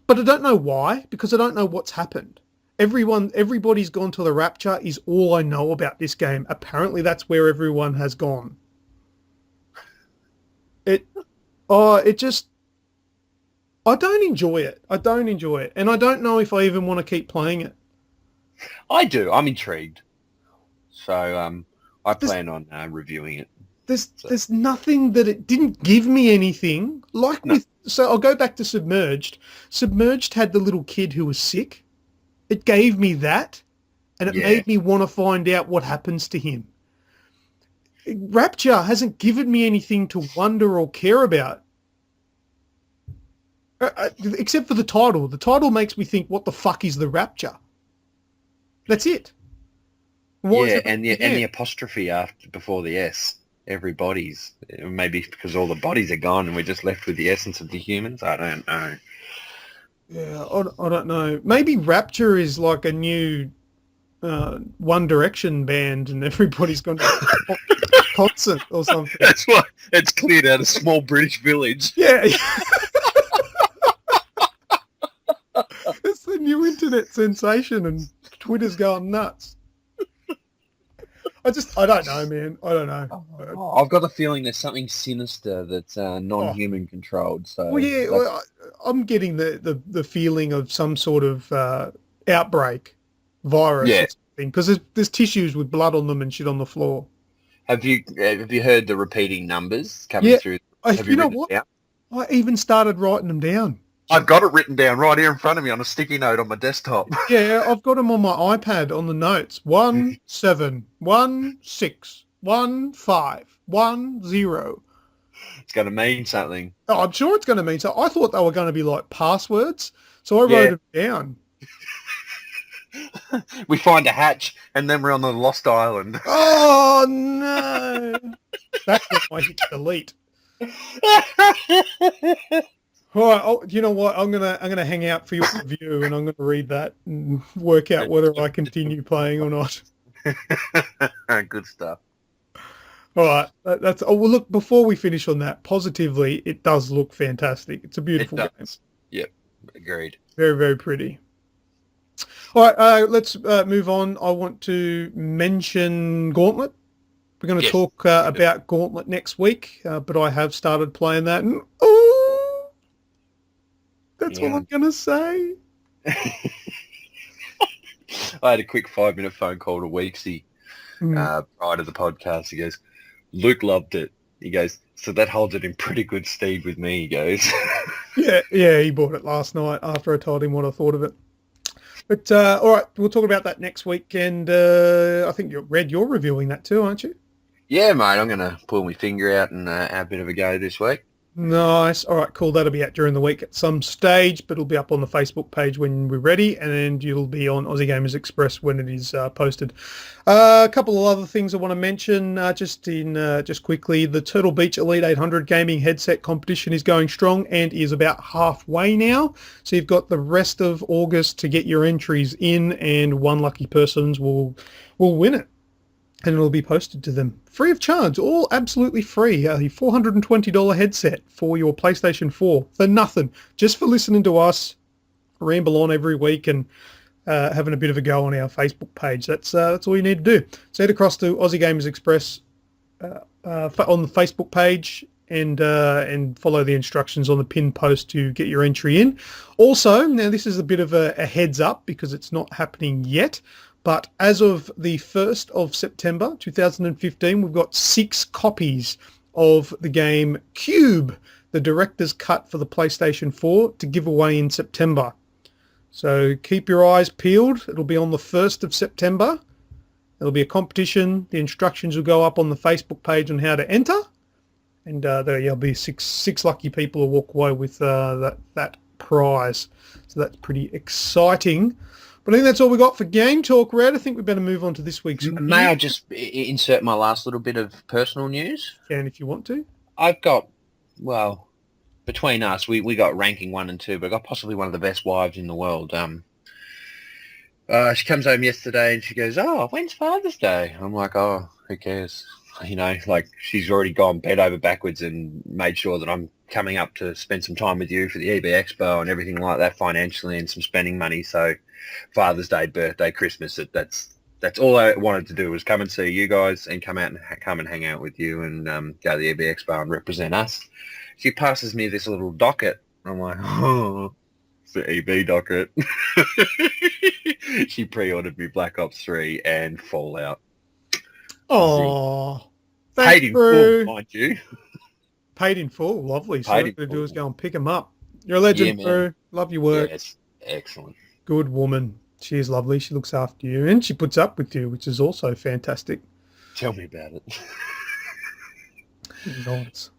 but I don't know why, because I don't know what's happened. Everybody's gone to the Rapture is all I know about this game. Apparently that's where everyone has gone. I don't enjoy it. And I don't know if I even want to keep playing it. I do. I'm intrigued. So I plan on reviewing it. There's nothing that it didn't give me anything. So I'll go back to Submerged. Submerged had the little kid who was sick. It gave me that. and it Yeah. made me want to find out what happens to him. Rapture hasn't given me anything to wonder or care about. Except for the title. The title makes me think, what the fuck is the Rapture? That's it. And the apostrophe before the S. Everybody's. Maybe because all the bodies are gone and we're just left with the essence of the humans. I don't know. Yeah, I don't know. Maybe Rapture is like a new One Direction band and everybody's gone to a concert or something. That's why it's cleared out a small British village. Yeah. It's the new internet sensation and Twitter's going nuts. I don't know, man. I don't know. I've got a feeling there's something sinister that's non-human controlled. So Well, yeah, I'm getting the feeling of some sort of outbreak virus or something, because there's tissues with blood on them and shit on the floor. Have you heard the repeating numbers coming through? Have you know what? I even started writing them down. I've got it written down right here in front of me on a sticky note on my desktop. Yeah, I've got them on my iPad on the notes. 1 7 1 6 1 5 1 0. It's going to mean something. Oh, I'm sure it's going to mean so. I thought they were going to be like passwords, so I wrote them down. We find a hatch, and then we're on the Lost Island. Oh no! That's when I hit delete. All right, you know what? I'm gonna hang out for your review, and I'm gonna read that and work out whether I continue playing or not. Good stuff. All right, that's. Oh well, look. Before we finish on that, positively, it does look fantastic. It's a beautiful game. Yep, agreed. Very, very pretty. All right, let's move on. I want to mention Gauntlet. We're going to talk about Gauntlet next week, but I have started playing that, and that's all I'm going to say. I had a quick 5-minute phone call to Weeksy prior to the podcast. He goes, Luke loved it. He goes, so that holds it in pretty good stead with me, he goes. Yeah, he bought it last night after I told him what I thought of it. But, all right, we'll talk about that next week, and I think you're reviewing that too, aren't you? Yeah, mate, I'm going to pull my finger out and have a bit of a go this week. Nice. All right, cool. That'll be out during the week at some stage, but it'll be up on the Facebook page when we're ready, and it'll be on Aussie Gamers Express when it is posted. A couple of other things I want to mention, just quickly. The Turtle Beach Elite 800 gaming headset competition is going strong and is about halfway now. So you've got the rest of August to get your entries in, and one lucky person will win it. And it'll be posted to them free of charge, all absolutely free. A $420 headset for your PlayStation 4 for nothing, just for listening to us ramble on every week and having a bit of a go on our Facebook page. That's all you need to do. So head across to Aussie Gamers Express on the Facebook page and follow the instructions on the pinned post to get your entry in. Also, now this is a bit of a heads up because it's not happening yet. But as of the 1st of September 2015, we've got 6 copies of the game Cube, the director's cut for the PlayStation 4, to give away in September. So keep your eyes peeled. It'll be on the 1st of September. It'll be a competition. The instructions will go up on the Facebook page on how to enter. And there'll be six lucky people who walk away with that prize. So that's pretty exciting. But I think that's all we got for Game Talk, Red. I think we better move on to this week's... May I just insert my last little bit of personal news? Can, if you want to. I've got, well, between us, we got ranking 1 and 2, but I got possibly one of the best wives in the world. She comes home yesterday and she goes, oh, when's Father's Day? I'm like, oh, who cares? You know, like she's already gone bent over backwards and made sure that I'm coming up to spend some time with you for the EB Expo and everything like that financially and some spending money. So Father's Day, birthday, Christmas, that's all I wanted to do was come and see you guys and come and hang out with you and go to the EB Expo and represent us. She passes me this little docket. I'm like, oh, it's the EB docket. She pre-ordered me Black Ops 3 and Fallout. Oh, paid in full, mind you. Paid in full, lovely. So all you got to do is go and pick them up. You're a legend, yeah, Prue. Love your work. Yes, excellent. Good woman. She is lovely. She looks after you, and she puts up with you, which is also fantastic. Tell me about it. Nice.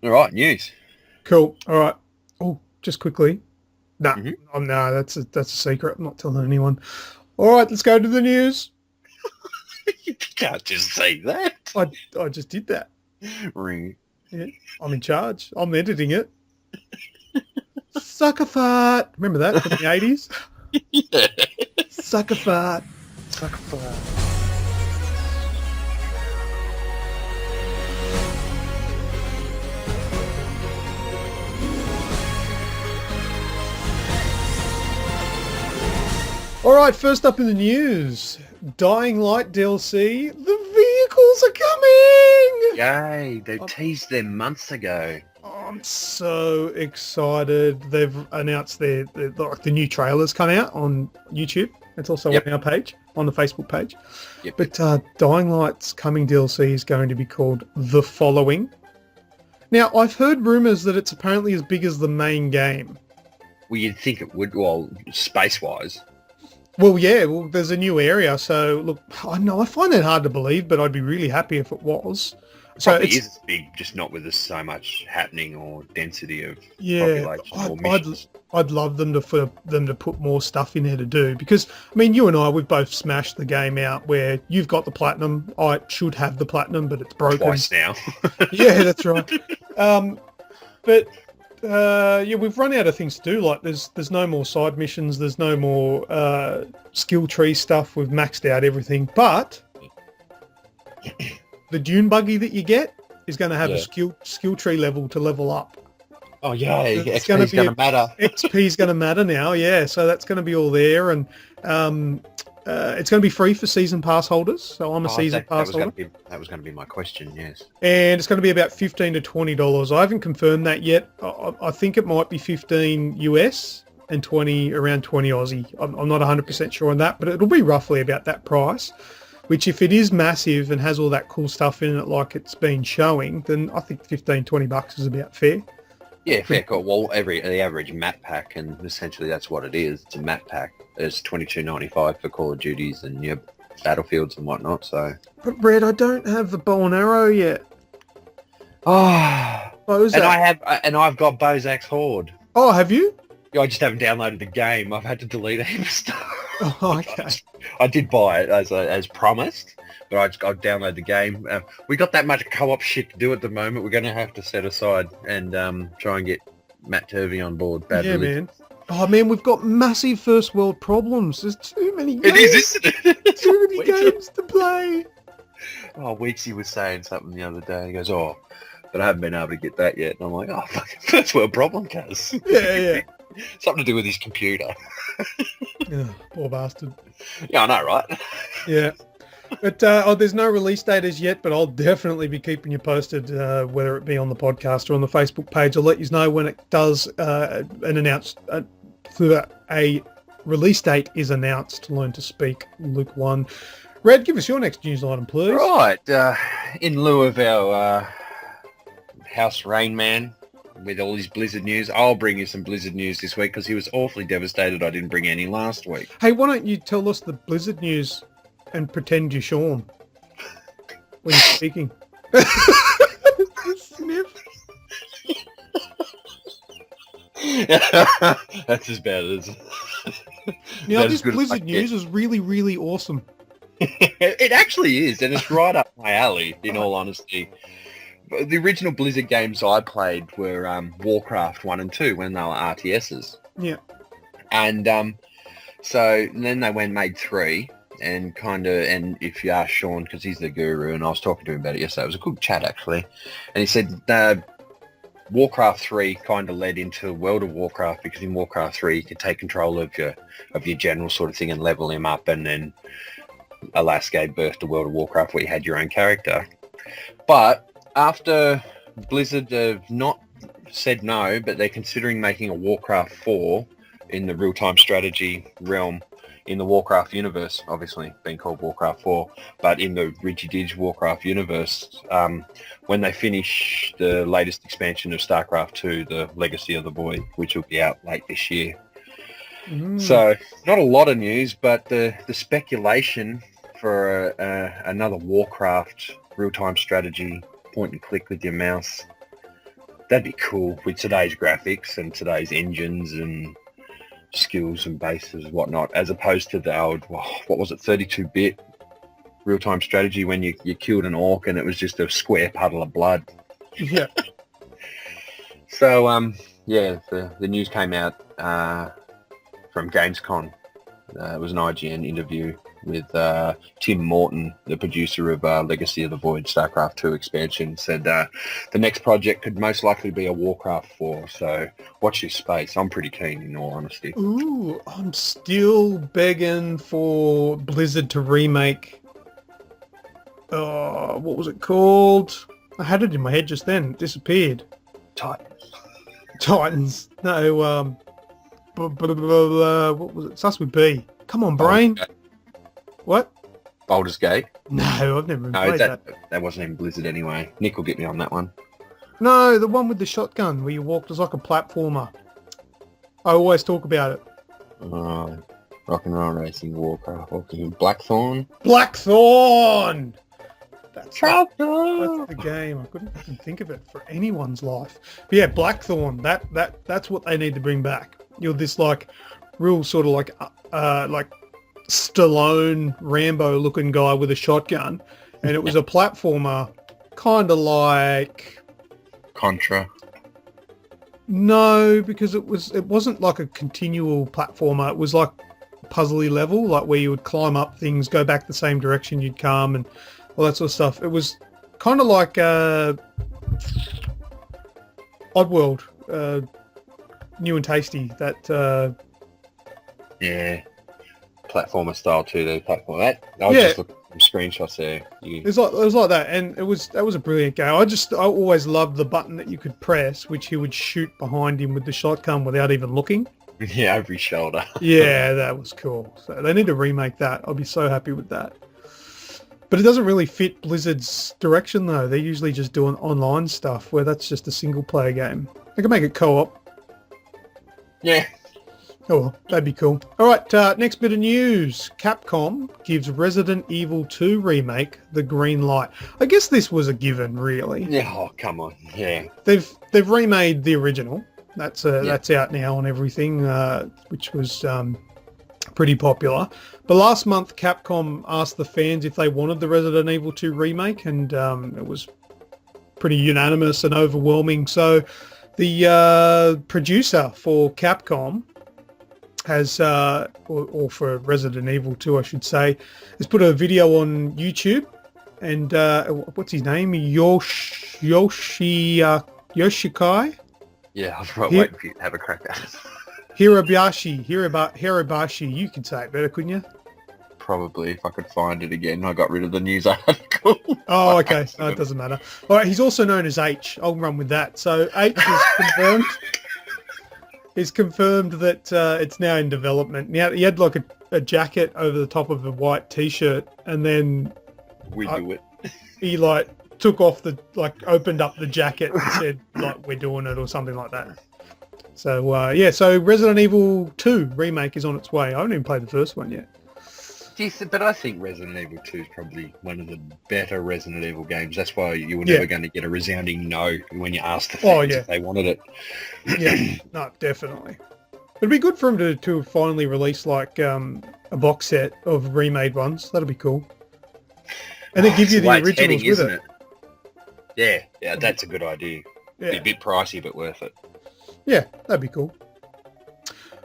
All right, news. Cool. All right. Oh, just quickly. No, Mhm. oh, no, that's a secret. I'm not telling anyone. All right, let's go to the news. You can't just say that. I just did that. Ring. Yeah, I'm in charge. I'm editing it. Sucker fart. Remember that from the 80s? Yeah. Sucker fart. Sucker fart. All right, first up in the news, Dying Light DLC. The vehicles are coming. Yay! They teased them months ago. I'm so excited. They've announced the new trailers come out on YouTube. It's also Yep. on our page, on the Facebook page. Yep. But Dying Light's coming DLC is going to be called The Following. Now, I've heard rumours that it's apparently as big as the main game. Well, you'd think it would. Well, space-wise. Well, yeah, there's a new area, so look, I know I find that hard to believe, but I'd be really happy if it was. So Probably it's is big, just not with so much happening or density of yeah, population or missions. I'd love them for them to put more stuff in there to do because I mean you and I we've both smashed the game out where you've got the platinum. I should have the platinum, but it's broken. Twice now. Yeah, that's right. But yeah, we've run out of things to do. Like there's no more side missions. There's no more skill tree stuff. We've maxed out everything. But the dune buggy that you get is going to have a skill tree level to level up. Oh yeah, It's XP's going to matter. XP is going to matter now. Yeah, so that's going to be all there, and it's going to be free for season pass holders. So I'm a season pass holder. That was going to be my question. Yes. And it's going to be about $15 to $20. I haven't confirmed that yet. I think it might be 15 US and around 20 Aussie. I'm not 100% sure on that, but it'll be roughly about that price. Which if it is massive and has all that cool stuff in it like it's been showing, then I think $15-20 is about fair. Yeah, fair call. Well, the average map pack, and essentially that's what it is. It's a map pack. It's $22.95 for Call of Duties and your battlefields and whatnot. So. But Brad, I don't have the bow and arrow yet. Oh, Bozak. I've got Bozak's Horde. Oh, have you? I just haven't downloaded the game. I've had to delete a heap of stuff. Oh, okay. I did buy it as promised, but I'll download the game. We got that much co-op shit to do at the moment. We're going to have to set aside and try and get Matt Turvey on board. Man. Oh, man, we've got massive first world problems. There's too many games. It is, isn't it? Too many games to play. Oh, Weeksy was saying something the other day. He goes, but I haven't been able to get that yet. And I'm like, fucking first world problem, cuz. Yeah. Something to do with his computer. Oh, poor bastard. Yeah, I know, right? Yeah. But there's no release date as yet, but I'll definitely be keeping you posted, whether it be on the podcast or on the Facebook page. I'll let you know when it does a release date is announced. Learn to speak, LewkOne. Red, give us your next news item, please. Right. In lieu of our House Rain Man with all his Blizzard news, I'll bring you some Blizzard news this week because he was awfully devastated I didn't bring any last week. Hey, why don't you tell us the Blizzard news and pretend you're Sean when you're speaking? Sniff. That's as bad as... Now, this Blizzard news is really, really awesome. It actually is, and it's right up my alley, in all honesty. The original Blizzard games I played were Warcraft 1 and 2 when they were RTSs. Yeah. And so then they made 3, and if you ask Sean, because he's the guru, and I was talking to him about it yesterday, it was a good chat actually, and he said Warcraft 3 kind of led into World of Warcraft, because in Warcraft 3 you could take control of your general sort of thing and level him up, and then alas gave birth to World of Warcraft where you had your own character. But after Blizzard have not said no, but they're considering making a Warcraft 4 in the real-time strategy realm in the Warcraft universe, obviously being called Warcraft 4, but in the Rigidage Warcraft universe, when they finish the latest expansion of StarCraft 2, the Legacy of the Void, which will be out late this year. So not a lot of news, but the speculation for another Warcraft real-time strategy, point and click with your mouse, that'd be cool with today's graphics and today's engines and skills and bases and whatnot, as opposed to the old, what was it, 32-bit real-time strategy when you killed an orc and it was just a square puddle of blood. Yeah. So, yeah, the news came out from Gamescom. It was an IGN interview with Tim Morton, the producer of Legacy of the Void StarCraft 2 expansion, said the next project could most likely be a Warcraft 4, so watch this space. I'm pretty keen, in all honesty. Ooh, I'm still begging for Blizzard to remake... what was it called? I had it in my head just then. It disappeared. Titans. No, what was it? Starts with B. Come on, brain. What? Baldur's Gate? No, I've never even played that. That wasn't even Blizzard anyway. Nick will get me on that one. No, the one with the shotgun where you walked as like a platformer. I always talk about it. Rock and Roll Racing, Warcraft, Blackthorn? Blackthorn! That's Blackthorn! the game. I couldn't even think of it for anyone's life. But yeah, Blackthorn. That's what they need to bring back. You're this like real sort of like Stallone Rambo looking guy with a shotgun, and it was a platformer, kind of like Contra. No, because it wasn't like a continual platformer. It was like puzzly level, like where you would climb up things, go back the same direction you'd come, and all that sort of stuff. It was kind of like Oddworld, new and tasty. That yeah, platformer style 2D platform. I was just looking at some screenshots there. It was like that, and that was a brilliant game. I always loved the button that you could press, which he would shoot behind him with the shotgun without even looking. Yeah, over his shoulder. Yeah, that was cool. So they need to remake that. I'll be so happy with that. But it doesn't really fit Blizzard's direction, though. They're usually just doing online stuff, where that's just a single-player game. They can make it co-op. Yeah. Oh, well, that'd be cool. All right, next bit of news. Capcom gives Resident Evil 2 Remake the green light. I guess this was a given, really. Yeah, oh, come on. Yeah. They've remade the original. That's out now on everything, which was pretty popular. But last month, Capcom asked the fans if they wanted the Resident Evil 2 remake, and it was pretty unanimous and overwhelming. So the producer for Capcom has, or for Resident Evil 2, I should say, has put a video on YouTube, and what's his name? Yoshikai? Yeah, I was waiting for you to have a crack at it. Hirabashi, you could say it better, couldn't you? Probably, if I could find it again. I got rid of the news article. Oh, okay. No, it doesn't matter. All right, he's also known as H. I'll run with that. So H is confirmed. He's confirmed that it's now in development. He had like a jacket over the top of a white T-shirt, and then We do it. he like took off opened up the jacket and said like, we're doing it or something like that. So so Resident Evil 2 remake is on its way. I haven't even played the first one yet. But I think Resident Evil 2 is probably one of the better Resident Evil games. That's why you were never going to get a resounding no when you asked the fans if they wanted it. Yeah, no, definitely. It'd be good for him to finally release like a box set of remade ones. That'd be cool. And then give you the originals with it. Yeah, that's a good idea. Yeah. Be a bit pricey, but worth it. Yeah, that'd be cool.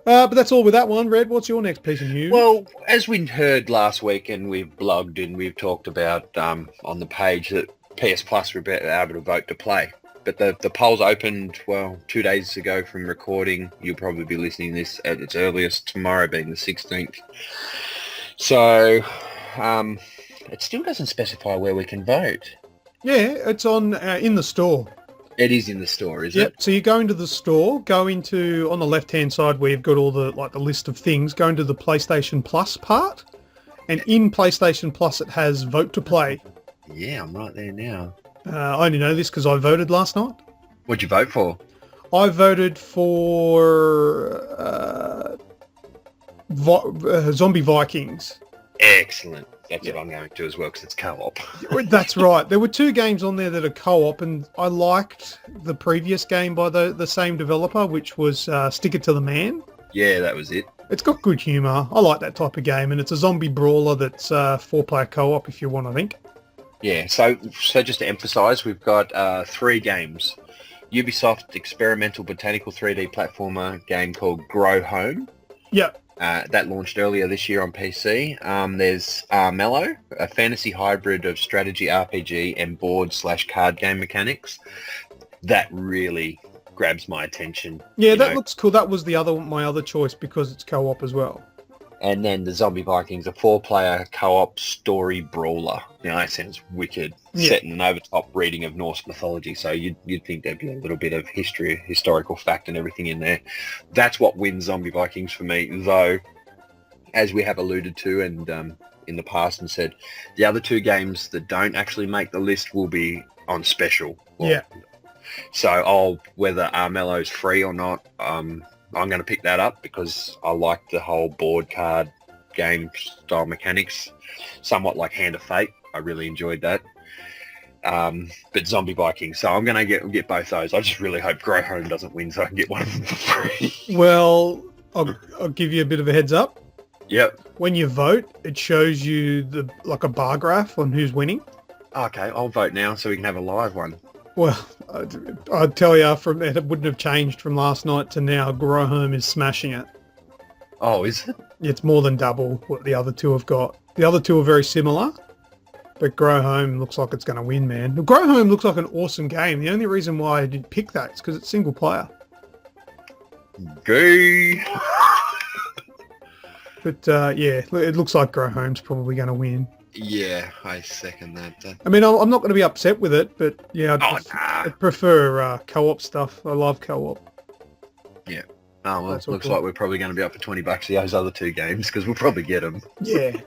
But that's all with that one. Red, what's your next piece of news? Well, as we heard last week, and we've blogged and we've talked about on the page, that PS Plus were able to vote to play. But the polls opened, 2 days ago from recording. You'll probably be listening to this at its earliest, tomorrow being the 16th. So it still doesn't specify where we can vote. Yeah, it's on in the store. It is in the store, is it? Yep. So you go into the store, go into, on the left-hand side where you've got all the list of things, go into the PlayStation Plus part, and in PlayStation Plus it has Vote to Play. Yeah, I'm right there now. I only know this because I voted last night. What'd you vote for? I voted for Zombie Vikings. Excellent. That's what I'm going to as well because it's co-op. That's right. There were 2 games on there that are co-op, and I liked the previous game by the same developer, which was Stick It to the Man. Yeah, that was it. It's got good humour. I like that type of game, and it's a zombie brawler that's 4-player co-op if you want, I think. Yeah, so just to emphasise, we've got 3 games. Ubisoft experimental botanical 3D platformer game called Grow Home. Yep. That launched earlier this year on PC. There's Mellow, a fantasy hybrid of strategy RPG and board/card game mechanics. That really grabs my attention. Yeah, that looks cool. That was my other choice because it's co-op as well. And then the Zombie Vikings, a 4-player co-op story brawler. That sounds wicked. Yeah. Set in an over-top reading of Norse mythology, so you'd think there'd be a little bit of historical fact and everything in there. That's what wins Zombie Vikings for me, though, as we have alluded to and in the past and said, the other 2 games that don't actually make the list will be on special. Yeah. So whether Armello's free or not, I'm going to pick that up because I like the whole board card game style mechanics, somewhat like Hand of Fate. I really enjoyed that. But Zombie Vikings, so I'm going to get both those. I just really hope Grow Home doesn't win so I can get one of them for free. Well, I'll give you a bit of a heads up. Yep. When you vote, it shows you a bar graph on who's winning. Okay, I'll vote now so we can have a live one. Well, I'd tell you, it wouldn't have changed from last night to now. Grow Home is smashing it. Oh, is it? It's more than double what the other 2 have got. The other 2 are very similar, but Grow Home looks like it's going to win, man. Grow Home looks like an awesome game. The only reason why I didn't pick that is because it's single player. Gay. But yeah, it looks like Grow Home's probably going to win. Yeah, I second that. I mean, I'm not going to be upset with it, but yeah, I'd prefer co-op stuff. I love co-op. Yeah. Oh, well, That's it looks cool. like we're probably going to be up for $20 for those other 2 games because we'll probably get them. Yeah.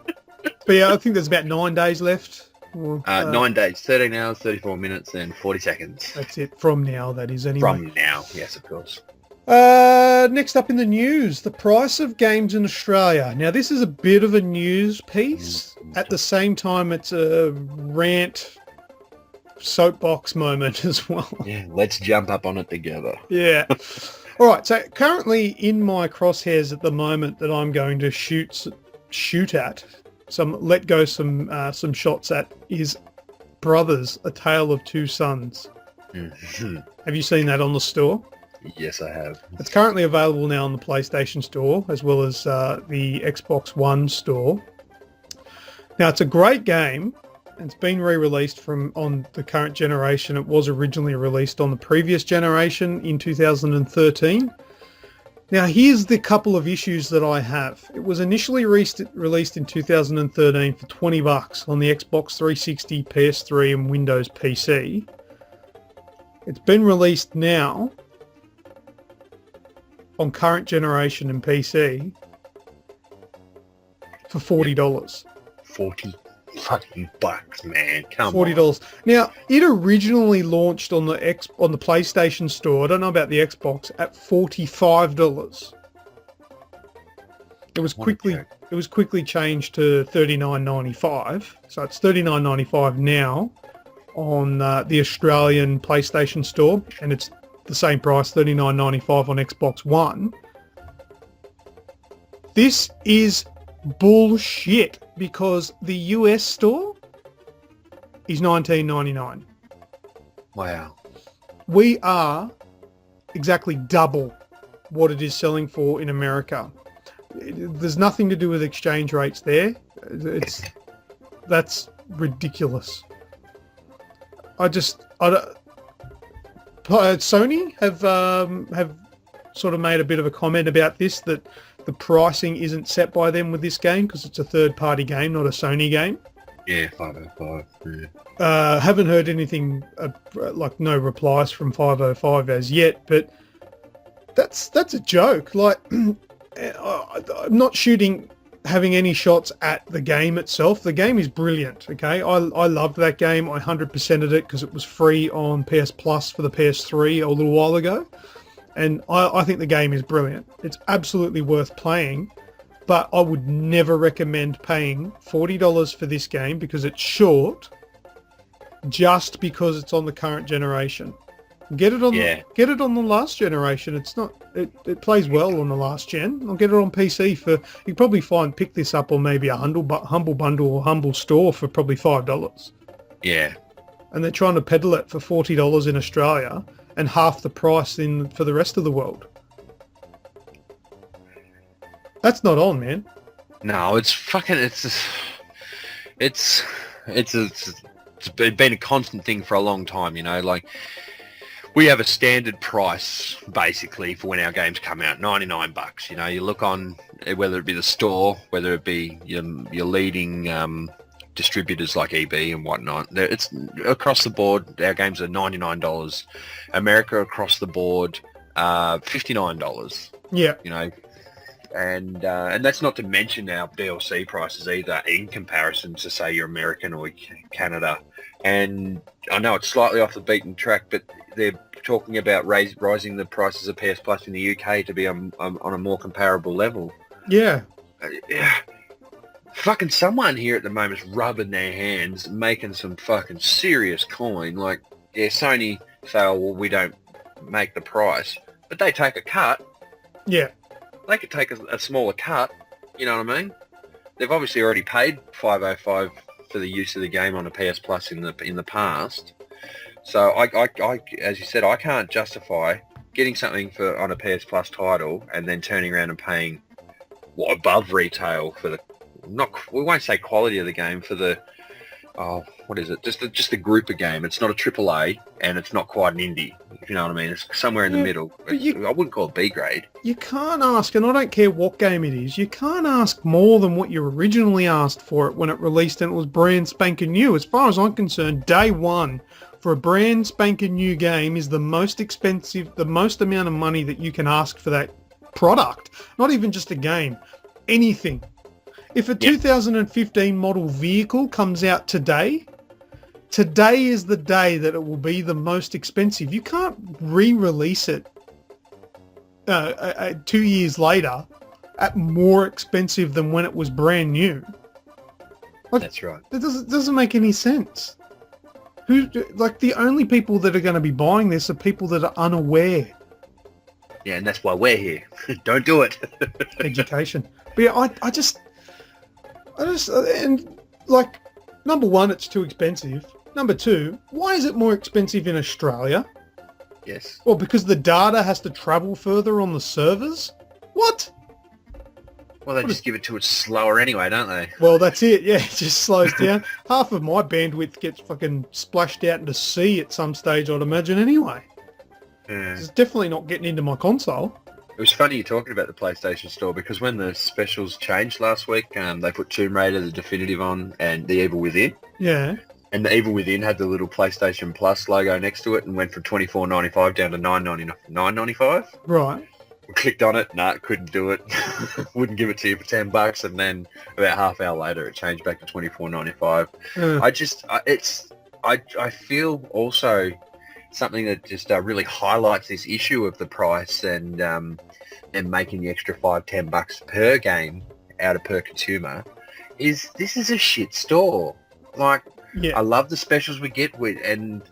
But yeah, I think there's about 9 days left. 9 days, 13 hours, 34 minutes, and 40 seconds. That's it. From now, that is, anyway. From now, yes, of course. Next up in the news, the price of games in Australia. Now, this is a bit of a news piece. At the same time, it's a rant soapbox moment as well. Yeah, let's jump up on it together. Yeah. All right. So currently in my crosshairs at the moment that I'm going to shoot at, let go some shots at is Brothers: A Tale of Two Sons. Mhm. Have you seen that on the store? Yes, I have. It's currently available now on the PlayStation Store as well as the Xbox One store. Now, it's a great game. It's been re-released on the current generation. It was originally released on the previous generation in 2013. Now, here's the couple of issues that I have. It was initially released in 2013 for $20 on the Xbox 360, PS3 and Windows PC. It's been released now on current generation and PC for $40. 40 fucking bucks, man. Come on. $40. Now, it originally launched on the PlayStation Store. I don't know about the Xbox at $45. It was quickly changed to $39.95. So it's $39.95 now on the Australian PlayStation Store, and it's the same price, $39.95 on Xbox One. This is bullshit because the US store is $19.99. Wow. We are exactly double what it is selling for in America. There's nothing to do with exchange rates there. That's ridiculous. Sony have sort of made a bit of a comment about this, that the pricing isn't set by them with this game because it's a third-party game, not a Sony game. Yeah, 505. Yeah. Haven't heard anything, no replies from 505 as yet, but that's a joke. Like, I'm not having any shots at the game itself. The game is brilliant, okay? I loved that game. I 100%ed it because it was free on PS Plus for the PS3 a little while ago. And I think the game is brilliant. It's absolutely worth playing. but I would never recommend paying $40 for this game because it's short, just because it's on the current generation. Get it on the last generation. It's not. It plays well on the last gen. I'll get it on PC for. You can probably pick this up on maybe a humble bundle or humble store for probably $5. Yeah. And they're trying to peddle it for $40 in Australia and half the price for the rest of the world. That's not on, man. No, it's fucking. It's been a constant thing for a long time. You know, like. We have a standard price, basically, for when our games come out, $99. You know, you look on, whether it be the store, whether it be your leading distributors like EB and whatnot. It's across the board, our games are $99. America across the board, $59. Yeah. You know, and that's not to mention our DLC prices either in comparison to, say, your American or Canada. And I know it's slightly off the beaten track, but they're talking about rising the prices of PS Plus in the UK to be on a more comparable level. Yeah. Fucking someone here at the moment is rubbing their hands, making some fucking serious coin. Like, yeah, Sony say, oh, well, we don't make the price, but they take a cut. Yeah. They could take a smaller cut, you know what I mean? They've obviously already paid $5.05 for the use of the game on a PS Plus in the past. So I as you said, I can't justify getting something on a PS Plus title and then turning around and paying above retail for we won't say quality of the game, for the what is it? Just the group of game. It's not a AAA and it's not quite an indie. If you know what I mean, it's somewhere in the middle. I wouldn't call it B grade. You can't ask, and I don't care what game it is, you can't ask more than what you originally asked for it when it released and it was brand spanking new. As far as I'm concerned, day one for a brand spanking new game is the most expensive, the most amount of money that you can ask for that product. Not even just a game, anything. If a 2015 model vehicle comes out today is the day that it will be the most expensive. You can't re-release it 2 years later at more expensive than when it was brand new. That's right. It doesn't make any sense. The only people that are going to be buying this are people that are unaware. Yeah, and that's why we're here. Don't do it. Education. But yeah, I just, and like, number one, it's too expensive. Number two, why is it more expensive in Australia? Yes. Well, because the data has to travel further on the servers? What? Well, they just give it to us slower anyway, don't they? Well, that's it. Yeah, it just slows down. Half of my bandwidth gets fucking splashed out into sea at some stage, I'd imagine, anyway. Yeah. It's definitely not getting into my console. It was funny you talking about the PlayStation Store, because when the specials changed last week, they put Tomb Raider, the Definitive on, and The Evil Within. Yeah. And The Evil Within had the little PlayStation Plus logo next to it and went from $24.95 down to $9.95. Right. We clicked on it, couldn't do it. Wouldn't give it to you for $10, and then about half hour later it changed back to $24.95. I feel also something that just really highlights this issue of the price and making the extra $5-10 per game out of per consumer is this is a shit store. Like, I love the specials we get with, and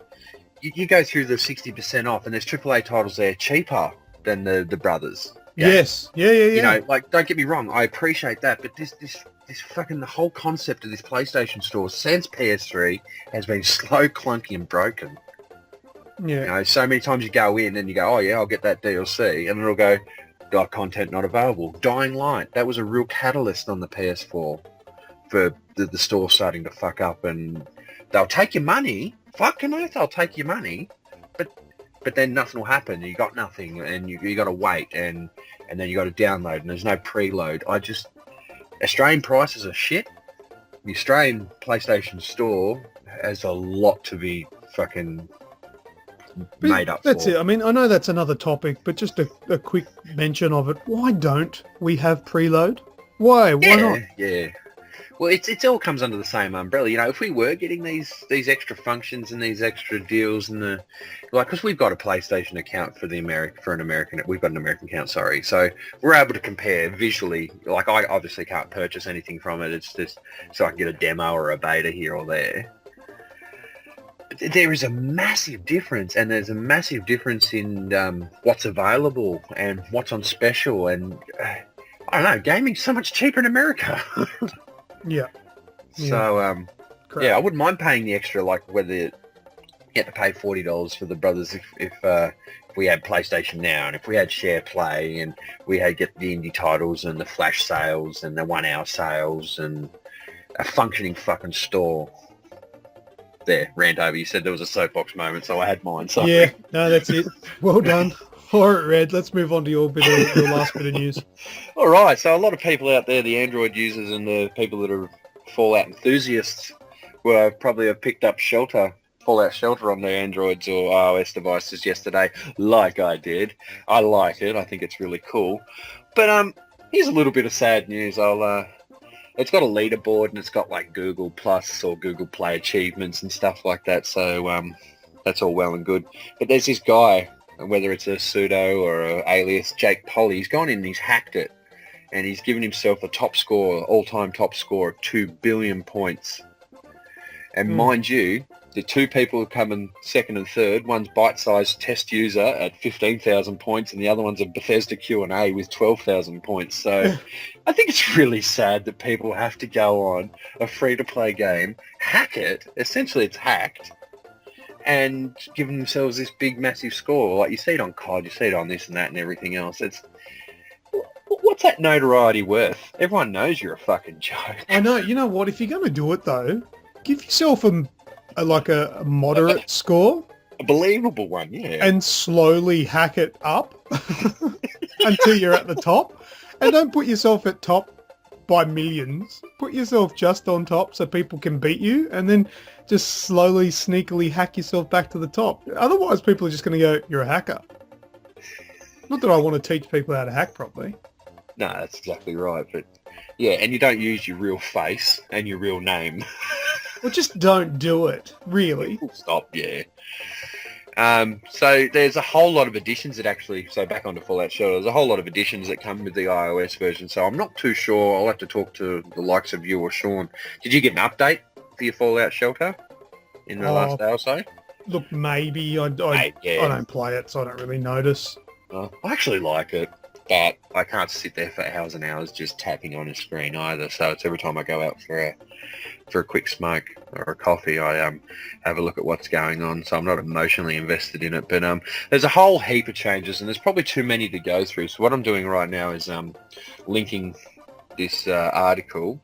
you go through the 60% off, and there's AAA titles there cheaper than the brothers. Yes. Yeah. You know, like, don't get me wrong, I appreciate that, but this fucking, the whole concept of this PlayStation Store since PS3 has been slow, clunky, and broken. Yeah. You know, so many times you go in and you go, oh yeah, I'll get that DLC, and it'll go, content not available. Dying Light, that was a real catalyst on the PS4 for the store starting to fuck up, and they'll take your money. Fucking oath, they'll take your money, but then nothing will happen. You got nothing, and you got to wait, and then you got to download, and there's no preload. Australian prices are shit. The Australian PlayStation Store has a lot to be fucking made up That's for. it. I mean, I know that's another topic, but just a quick mention of it. Why don't we have preload? Why not? Yeah. Well, it all comes under the same umbrella. You know, if we were getting these extra functions and these extra deals and because we've got a PlayStation account for an American, we've got an American account, sorry. So we're able to compare visually. Like I obviously can't purchase anything from it. It's just so I can get a demo or a beta here or there. But there is a massive difference, and there's a massive difference in what's available and what's on special. And I don't know, gaming's so much cheaper in America. Yeah. So, Correct. yeah, I wouldn't mind paying the extra, like whether you had to pay $40 for the brothers if we had PlayStation Now, and if we had Share Play, and we had get the indie titles and the flash sales and the 1 hour sales and a functioning fucking store. There, rant over. You said there was a soapbox moment, so I had mine. So Yeah, no, that's it. Well done. All right, Red, let's move on to your last bit of news. All right, so a lot of people out there, the Android users and the people that are Fallout enthusiasts, probably have picked up Fallout Shelter on their Androids or iOS devices yesterday, like I did. I like it. I think it's really cool. But here's a little bit of sad news. It's got a leaderboard and it's got like Google Plus or Google Play achievements and stuff like that. So that's all well and good. But there's this guy, whether it's a pseudo or an alias, Jake Polly, he's gone in and he's hacked it. And he's given himself a all-time top score of 2 billion points. And mind you, the two people who come in second and third, one's bite-sized test user at 15,000 points and the other one's a Bethesda Q&A with 12,000 points. So I think it's really sad that people have to go on a free-to-play game, hack it, essentially it's hacked, and giving themselves this big, massive score. Like, you see it on COD, you see it on this and that and everything else. What's that notoriety worth? Everyone knows you're a fucking joke. I know. You know what? If you're going to do it, though, give yourself a moderate score. A believable one, yeah. And slowly hack it up until you're at the top. And don't put yourself at top by millions. Put yourself just on top so people can beat you, and then just slowly, sneakily hack yourself back to the top. Otherwise, people are just going to go, you're a hacker. Not that I want to teach people how to hack properly. No, that's exactly right. But yeah, and you don't use your real face and your real name. Well, just don't do it, really. Stop, yeah. So there's a whole lot of additions that actually, so back onto Fallout Shelter, there's a whole lot of additions that come with the iOS version, so I'm not too sure. I'll have to talk to the likes of you or Sean. Did you get an update for your Fallout Shelter in the last day or so? Look, maybe. I don't play it, so I don't really notice. I actually like it, but I can't sit there for hours and hours just tapping on a screen either, so it's every time I go out for a quick smoke or a coffee, I have a look at what's going on, so I'm not emotionally invested in it. But there's a whole heap of changes, and there's probably too many to go through. So what I'm doing right now is linking this article,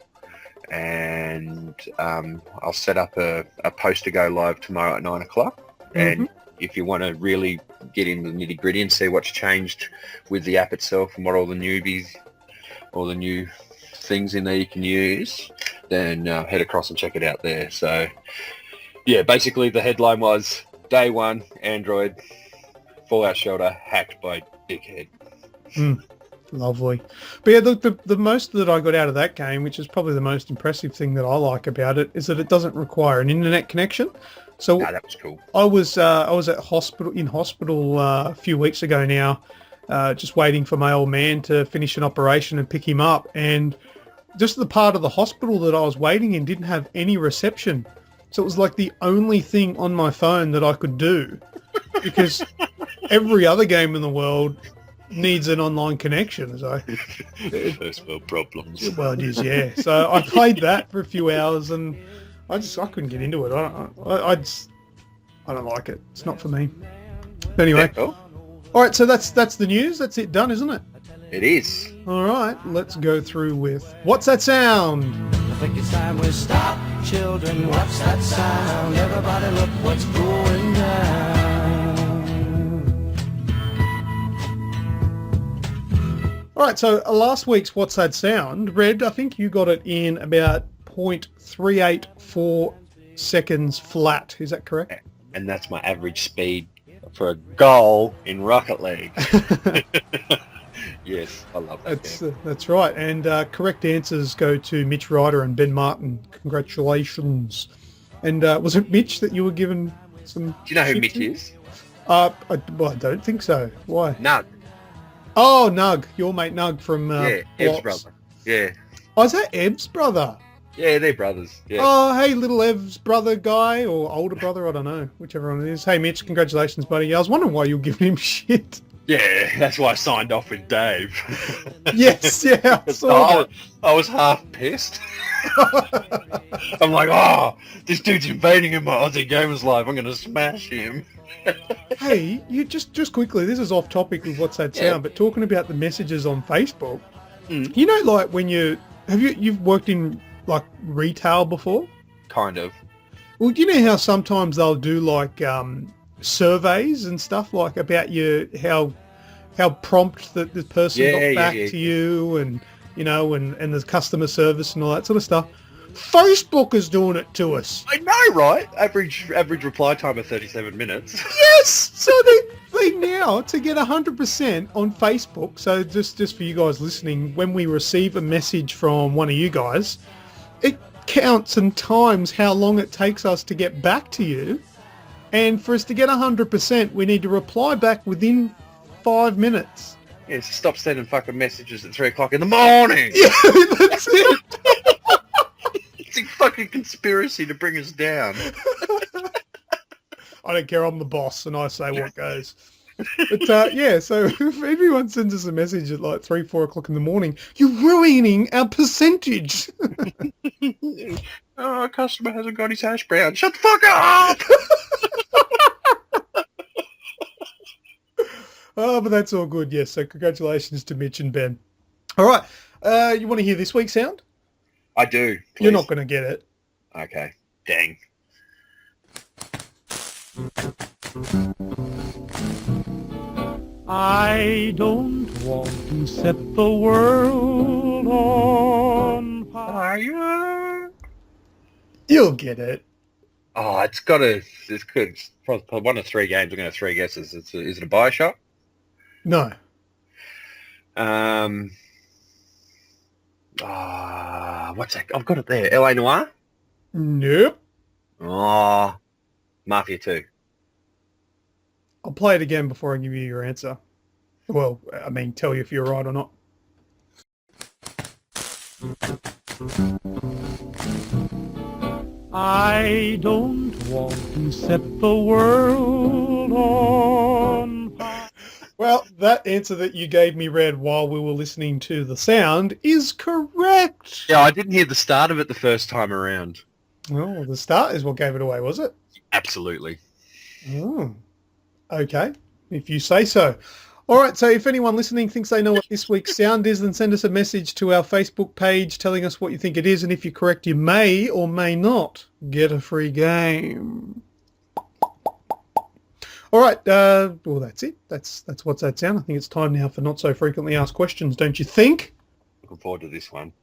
and I'll set up a post to go live tomorrow at 9 o'clock. And if you want to really get into the nitty-gritty and see what's changed with the app itself and what all the new things in there you can use, then head across and check it out there. So yeah, basically the headline was day one, Android Fallout Shelter hacked by dickhead. Lovely. But yeah, the most that I got out of that game, which is probably the most impressive thing that I like about it, is that it doesn't require an internet connection. So that was cool. I was at hospital a few weeks ago now, just waiting for my old man to finish an operation and pick him up, and just the part of the hospital that I was waiting in didn't have any reception. So it was like the only thing on my phone that I could do, because every other game in the world needs an online connection. So first world problems. Well, it is, yeah. So I played that for a few hours, and I couldn't get into it. I don't like it. It's not for me. But anyway, Yeah, cool. all right. So that's the news. That's it done, isn't it? It is. All right. Let's go through with what's that sound? I think it's time we stop, children. What's that sound? Everybody, look what's going down. All right. So last week's what's that sound? Red, I think you got it in about 0.384 seconds flat. Is that correct? And that's my average speed for a goal in Rocket League. Yes, I love that game. That's right. And correct answers go to Mitch Ryder and Ben Martin. Congratulations. And was it Mitch that you were given some... Do you know who shit Mitch to? is? I don't think so. Why? Nug. Oh, Nug. Your mate Nug from... Yeah, Ev's Blocks. brother. Yeah. Oh, is that Ev's brother? Yeah, they're brothers. Yeah. Oh, hey, little Ev's brother guy, or older brother, I don't know, whichever one it is. Hey, Mitch, congratulations, buddy. I was wondering why you were giving him shit. Yeah, that's why I signed off with Dave. Yes, yeah, I saw I was half pissed. I'm like, oh, this dude's invading in my Aussie Gamers life. I'm going to smash him. that. Hey, you just quickly, this is off topic with What's That Sound, but talking about the messages on Facebook, you know, like when you've worked in like retail before? Kind of. Well, do you know how sometimes they'll do like surveys and stuff like about how prompt that the person got back to you, and you know, and the customer service and all that sort of stuff. Facebook is doing it to us. I know, right? Average reply time of 37 minutes. Yes. So they now to get 100% on Facebook. So just for you guys listening, when we receive a message from one of you guys, it counts and times how long it takes us to get back to you. And for us to get 100%, we need to reply back within 5 minutes. Yeah, so stop sending fucking messages at 3 o'clock in the morning. Yeah, that's it. It's a fucking conspiracy to bring us down. I don't care, I'm the boss and I say what goes. But yeah, so if anyone sends us a message at like 3, 4 o'clock in the morning, you're ruining our percentage. Oh, our customer hasn't got his hash brown. Shut the fuck up! Oh, but that's all good, yes. So congratulations to Mitch and Ben. All right, you want to hear this week's sound? I do. Please. You're not going to get it. Okay. Dang. I don't want to set the world on fire. You'll get it. Oh, it's good. It's probably one of 3 games. I'm going to have 3 guesses. Is it a Bioshock? No. What's that? I've got it there. LA Noire? Nope. Oh, Mafia 2. I'll play it again before I give you your answer. Well, I mean, tell you if you're right or not. I don't want to set the world on fire. Well, that answer that you gave me, Red, while we were listening to the sound is correct. Yeah, I didn't hear the start of it the first time around. Oh, the start is what gave it away, was it? Absolutely. Oh, okay, if you say so. All right, so if anyone listening thinks they know what this week's sound is, then send us a message to our Facebook page telling us what you think it is, and if you're correct, you may or may not get a free game. All right, well, that's it. That's What's That Sound. I think it's time now for Not So Frequently Asked Questions, don't you think? Looking forward to this one.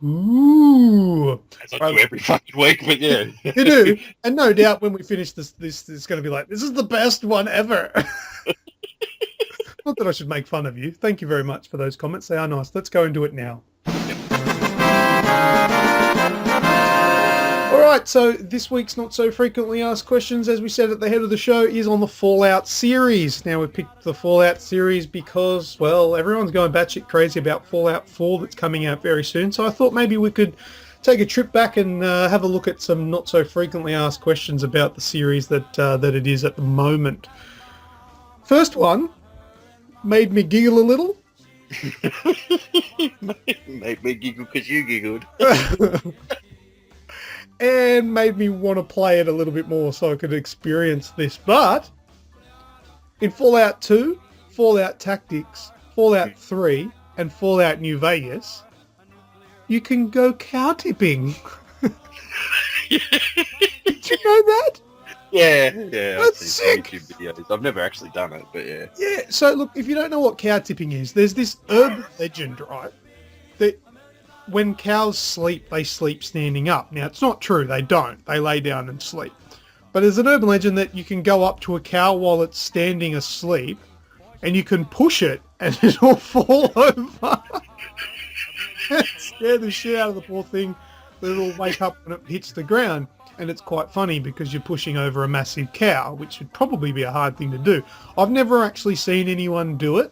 Ooh. As I do every fucking week, but yeah. You do, and no doubt when we finish this is going to be like, this is the best one ever. Not that I should make fun of you. Thank you very much for those comments. They are nice. Let's go and do it now. All right, so this week's Not So Frequently Asked Questions, as we said at the head of the show, is on the Fallout series. Now, we picked the Fallout series because, well, everyone's going batshit crazy about Fallout 4 that's coming out very soon. So I thought maybe we could take a trip back and have a look at some Not So Frequently Asked Questions about the series that it is at the moment. First one made me giggle a little. Made me giggle because you giggled. And made me want to play it a little bit more so I could experience this. But in Fallout 2, Fallout Tactics, Fallout 3, and Fallout New Vegas, you can go cow tipping. Did you know that? Yeah. That's I've seen sick. YouTube videos. I've never actually done it, but yeah. Yeah, so look, if you don't know what cow tipping is, there's this urban legend, right, that when cows sleep, they sleep standing up. Now, it's not true. They don't. They lay down and sleep. But there's an urban legend that you can go up to a cow while it's standing asleep and you can push it and it'll fall over. Scare the shit out of the poor thing, but it'll wake up when it hits the ground. And it's quite funny because you're pushing over a massive cow, which would probably be a hard thing to do. I've never actually seen anyone do it,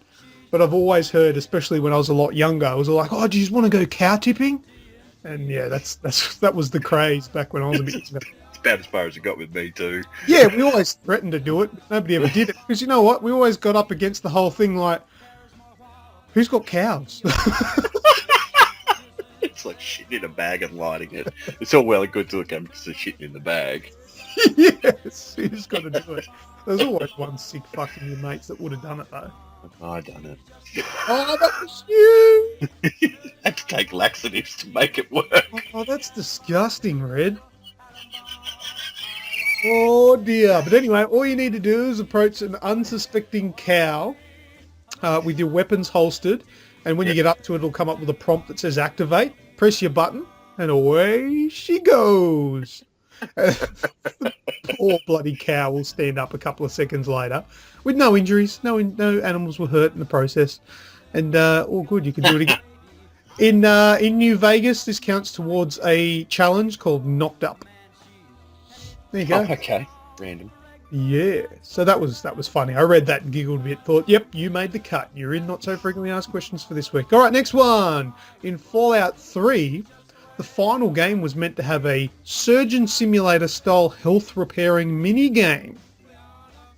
but I've always heard, especially when I was a lot younger, I was like, oh, do you just want to go cow tipping? And yeah, that was the craze back when I was a bit younger. It's about as far as it got with me too. Yeah, we always threatened to do it. Nobody ever did it. Because you know what? We always got up against the whole thing like, who's got cows? It's like shitting in a bag and lighting it. It's all well and good till it comes to shitting in the bag. Yes, you just got to do it. There's always one sick fuck in your mates that would have done it though. I done it. Oh, that was you! Had to take laxatives to make it work. Oh, that's disgusting, Red. Oh dear. But anyway, all you need to do is approach an unsuspecting cow with your weapons holstered, and when you get up to it, it'll come up with a prompt that says activate. Press your button, and away she goes. The poor bloody cow will stand up a couple of seconds later with no injuries. No animals were hurt in the process, and all good. You can do it again. In New Vegas, this counts towards a challenge called Knocked Up. There you go. Oh, okay. Random. Yeah. So that was funny. I read that and giggled a bit. Thought, yep, you made the cut. You're in Not So Frequently Asked Questions for this week. All right, next one. In Fallout 3, the final game was meant to have a Surgeon Simulator style health repairing mini game.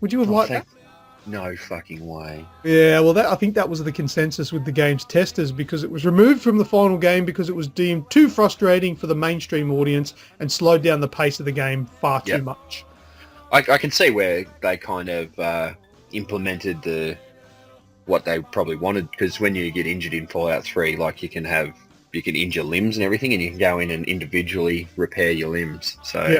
Would you have liked that? No fucking way. Yeah, well, I think that was the consensus with the game's testers, because it was removed from the final game because it was deemed too frustrating for the mainstream audience and slowed down the pace of the game far too much. I can see where they kind of implemented what they probably wanted, because when you get injured in Fallout 3, like you can injure limbs and everything, and you can go in and individually repair your limbs. So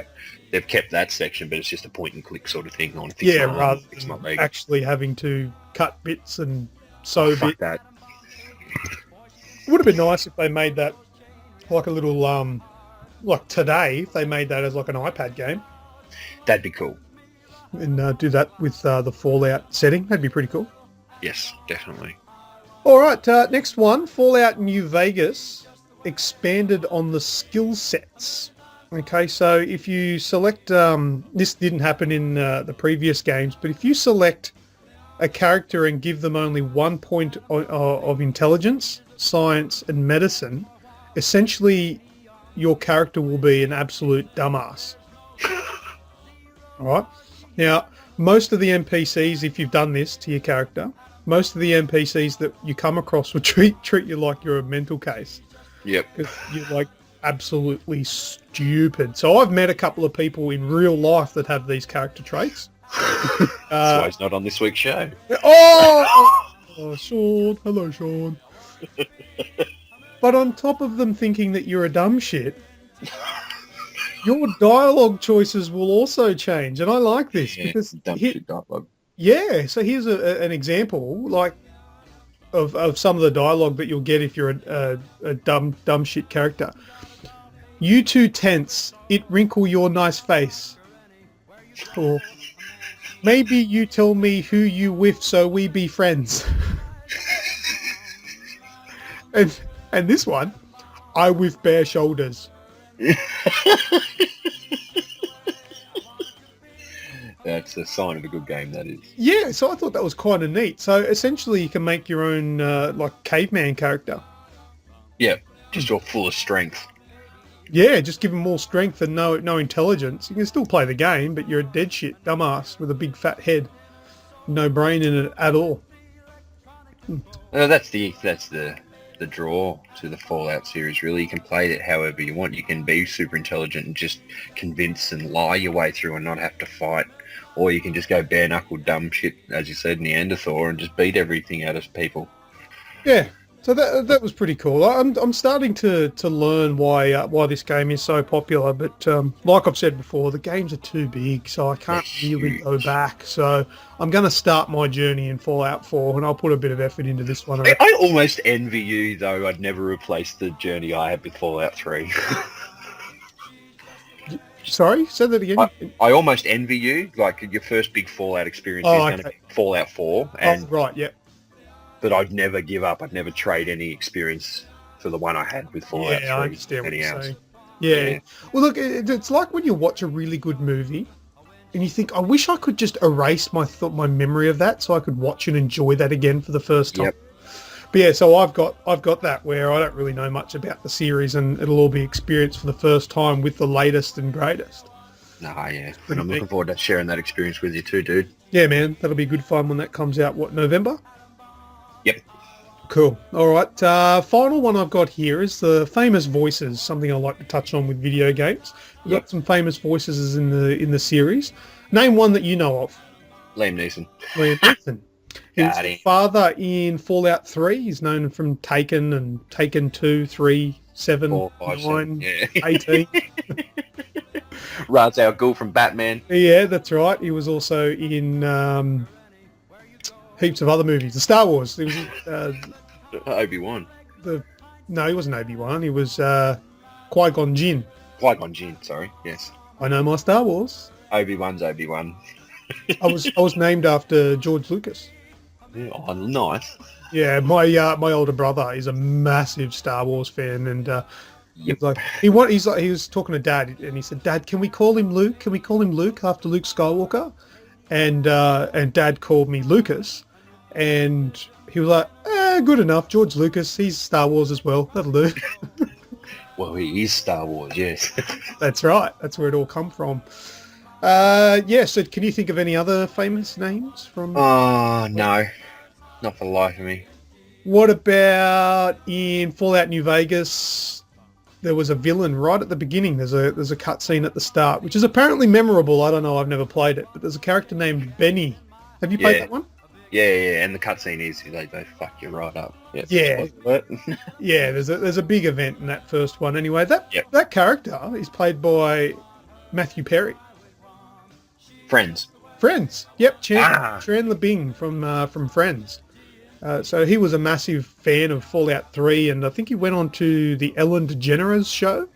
they've kept that section, but it's just a point and click sort of thing on fix rather than actually having to cut bits and sew bits. That. It would have been nice if they made that like a little, like today, if they made that as like an iPad game. That'd be cool. And do that with the Fallout setting. That'd be pretty cool. Yes, definitely. All right, next one. Fallout New Vegas expanded on the skill sets. Okay, so if you select... this didn't happen in the previous games, but if you select a character and give them only 1 point of intelligence, science, and medicine, essentially your character will be an absolute dumbass. All right. Now, most of the NPCs, if you've done this to your character, most of the NPCs that you come across will treat you like you're a mental case. Yep. Because you're like absolutely stupid. So I've met a couple of people in real life that have these character traits. That's why he's not on this week's show. Oh, Sean. Hello, Sean. But on top of them thinking that you're a dumb shit, your dialogue choices will also change, and I like this because shit dialogue. Yeah, so here's an example, like of some of the dialogue that you'll get if you're a dumb shit character. You too tense, it wrinkle your nice face. Or maybe you tell me who you with so we be friends. and this one, I with bare shoulders. That's a sign of a good game, that is. Yeah, so I thought that was kind of neat. So essentially you can make your own like caveman character. Yeah, just all full of strength. Yeah, just give them more strength and no intelligence. You can still play the game, but you're a dead shit dumbass with a big fat head. No brain in it at all. That's the draw to the Fallout series, really. You can play it however you want. You can be super intelligent and just convince and lie your way through and not have to fight. Or you can just go bare-knuckle dumb shit, as you said, Neanderthal, and just beat everything out of people. Yeah, so that was pretty cool. I'm starting to learn why this game is so popular, but like I've said before, the games are too big, so I can't really go back. So I'm going to start my journey in Fallout 4, and I'll put a bit of effort into this one. I almost envy you, though. I'd never replace the journey I had with Fallout 3. Sorry, say that again. I almost envy you. Like your first big Fallout experience is going to be Fallout 4, and right, yeah. but I'd never give up. I'd never trade any experience for the one I had with Fallout 3. I understand what many you're hours. saying. Yeah. Well, look, it's like when you watch a really good movie and you think, I wish I could just erase my memory of that so I could watch and enjoy that again for the first time. Yep. But yeah, so I've got that where I don't really know much about the series and it'll all be experienced for the first time with the latest and greatest. Nah, yeah. Pretty And I'm looking neat. forward to sharing that experience with you too, dude. Yeah, man, that'll be good fun when that comes out. What, November? Yep. Cool. All right. Final one I've got here is the famous voices. Something I like to touch on with video games. We've got some famous voices in the series. Name one that you know of. Liam Neeson. Liam Neeson. He's Got the it. father in Fallout 3. He's known from Taken and Taken 2, 3, 7, 4, 5, 9, 7. Yeah. 18. Ra's al Ghul from Batman. Yeah, that's right. He was also in heaps of other movies. The Star Wars. He was Obi-Wan. no, he wasn't Obi-Wan. He was Qui-Gon Jinn. Qui-Gon Jinn, sorry. Yes. I know my Star Wars. Obi-Wan's Obi-Wan. I was named after George Lucas. Yeah, oh, nice. Yeah, my older brother is a massive Star Wars fan, and Yep. he was talking to Dad, and he said, "Dad, can we call him Luke? Can we call him Luke after Luke Skywalker?" And Dad called me Lucas, and he was like, "Good enough, George Lucas. He's Star Wars as well. That'll do." Well, he is Star Wars, yes. That's right. That's where it all come from. Yeah. So, can you think of any other famous names from? Oh, no. Not for the life of me. What about in Fallout New Vegas? There was a villain right at the beginning. There's a cutscene at the start, which is apparently memorable. I don't know. I've never played it, but there's a character named Benny. Have you played that one? Yeah, and the cutscene is they fuck you right up. Yeah. What? Yeah. There's a big event in that first one. Anyway, that character is played by Matthew Perry. Friends. Yep. Chandler Bing from Friends. So he was a massive fan of Fallout 3, and I think he went on to the Ellen DeGeneres show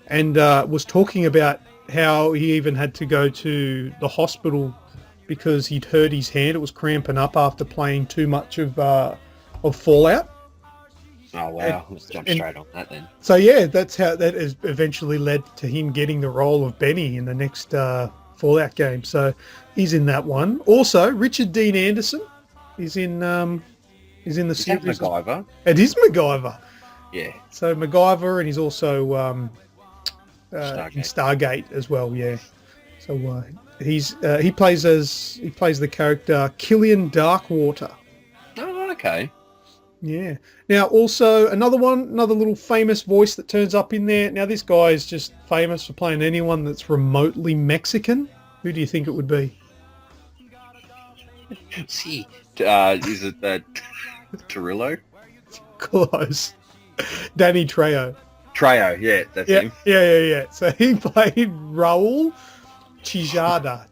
and was talking about how he even had to go to the hospital because he'd hurt his hand. It was cramping up after playing too much of Fallout. Oh, wow. Let's jump straight on that then. So yeah, that's how that has eventually led to him getting the role of Benny in the next Fallout game. So he's in that one. Also, Richard Dean Anderson is in the Is that series. MacGyver? It is MacGyver. Yeah. So MacGyver, and he's also in Stargate. Stargate as well. Yeah. So he plays the character Killian Darkwater. Oh, okay. Yeah. Now, also another little famous voice that turns up in there. Now, this guy is just famous for playing anyone that's remotely Mexican. Who do you think it would be? See, is it that Torillo? Close. Danny Trejo. Trejo, yeah, that's him. Yeah. So he played Raul Tejada.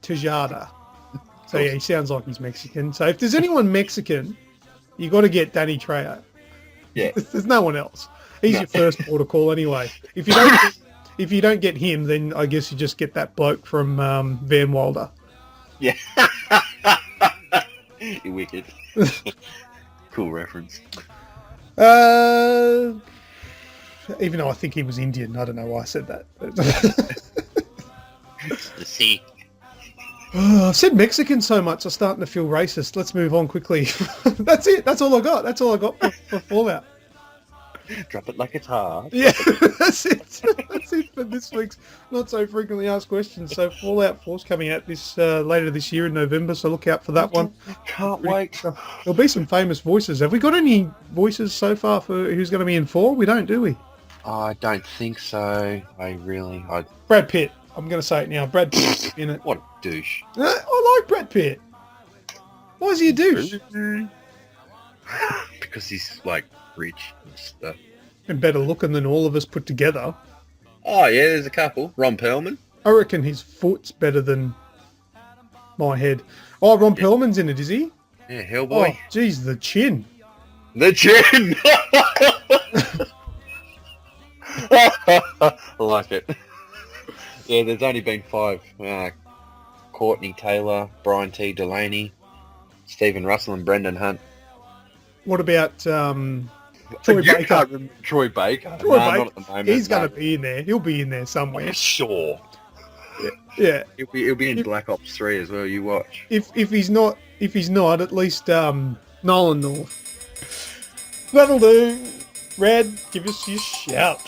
So yeah, he sounds like he's Mexican. So if there's anyone Mexican, you got to get Danny Trejo. Yeah. There's no one else. He's your first port of call anyway. If you don't get him, then I guess you just get that bloke from Van Wilder. Yeah. You're wicked. Cool reference. Even though I think he was Indian, I don't know why I said that. See. I've said Mexican so much, I'm starting to feel racist. Let's move on quickly. That's it. That's all I got. That's all I got for Fallout. Drop it like it's hard. Yeah, that's it. That's it for this week's Not So Frequently Asked Questions. So Fallout 4's coming out this later this year in November, so look out for that one. Can't wait. There'll be some famous voices. Have we got any voices so far for who's going to be in 4? We don't, do we? I don't think so. Brad Pitt. I'm going to say it now. Brad Pitt in it. What a douche. I like Brad Pitt. Why is he a douche? Because he's like rich and stuff. And better looking than all of us put together. Oh yeah, there's a couple. Ron Perlman. I reckon his foot's better than my head. Oh, Ron Perlman's in it, is he? Yeah, Hellboy. Oh, geez, the chin. The chin. I like it. Yeah, there's only been 5. Courtney Taylor, Brian T. Delaney, Stephen Russell, and Brendan Hunt. What about Troy You Baker? can't remember Troy Baker. Troy No, Baker. not at the moment. He's going no. to be in there. He'll be in there somewhere. Sure. Yeah. He'll be in Black Ops 3 as well. You watch. If he's not, at least Nolan North. That'll do. Red, give us your shout.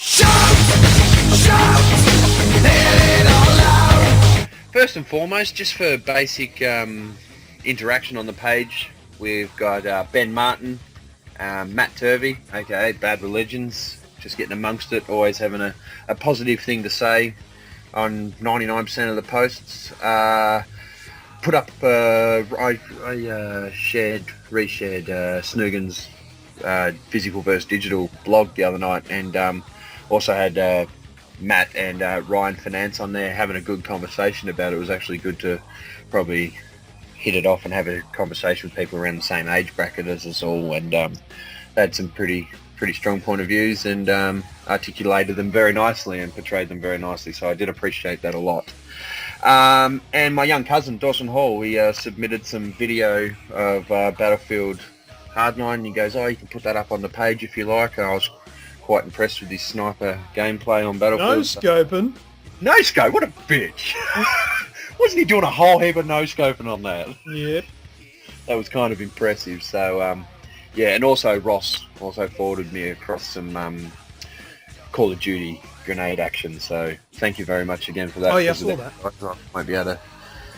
First and foremost, just for basic interaction on the page, we've got Ben Martin, Matt Turvey, aka Bad Religions, just getting amongst it, always having a positive thing to say on 99% of the posts. Put up, I reshared Snoogan's Physical versus Digital blog the other night, and also had Matt and Ryan Finance on there having a good conversation about it. It was actually good to probably hit it off and have a conversation with people around the same age bracket as us all, and they had some pretty strong point of views and articulated them very nicely and portrayed them very nicely, so I did appreciate that a lot. And my young cousin Dawson Hall, he submitted some video of Battlefield Hardline. He goes, you can put that up on the page if you like, and I was quite impressed with his sniper gameplay on Battlefield. No scoping. No scope, what a bitch. Wasn't he doing a whole heap of no scoping on that? Yep. That was kind of impressive. So yeah, and also Ross also forwarded me across some Call of Duty grenade action, so thank you very much again for that. Oh yeah, I saw that. I might be able to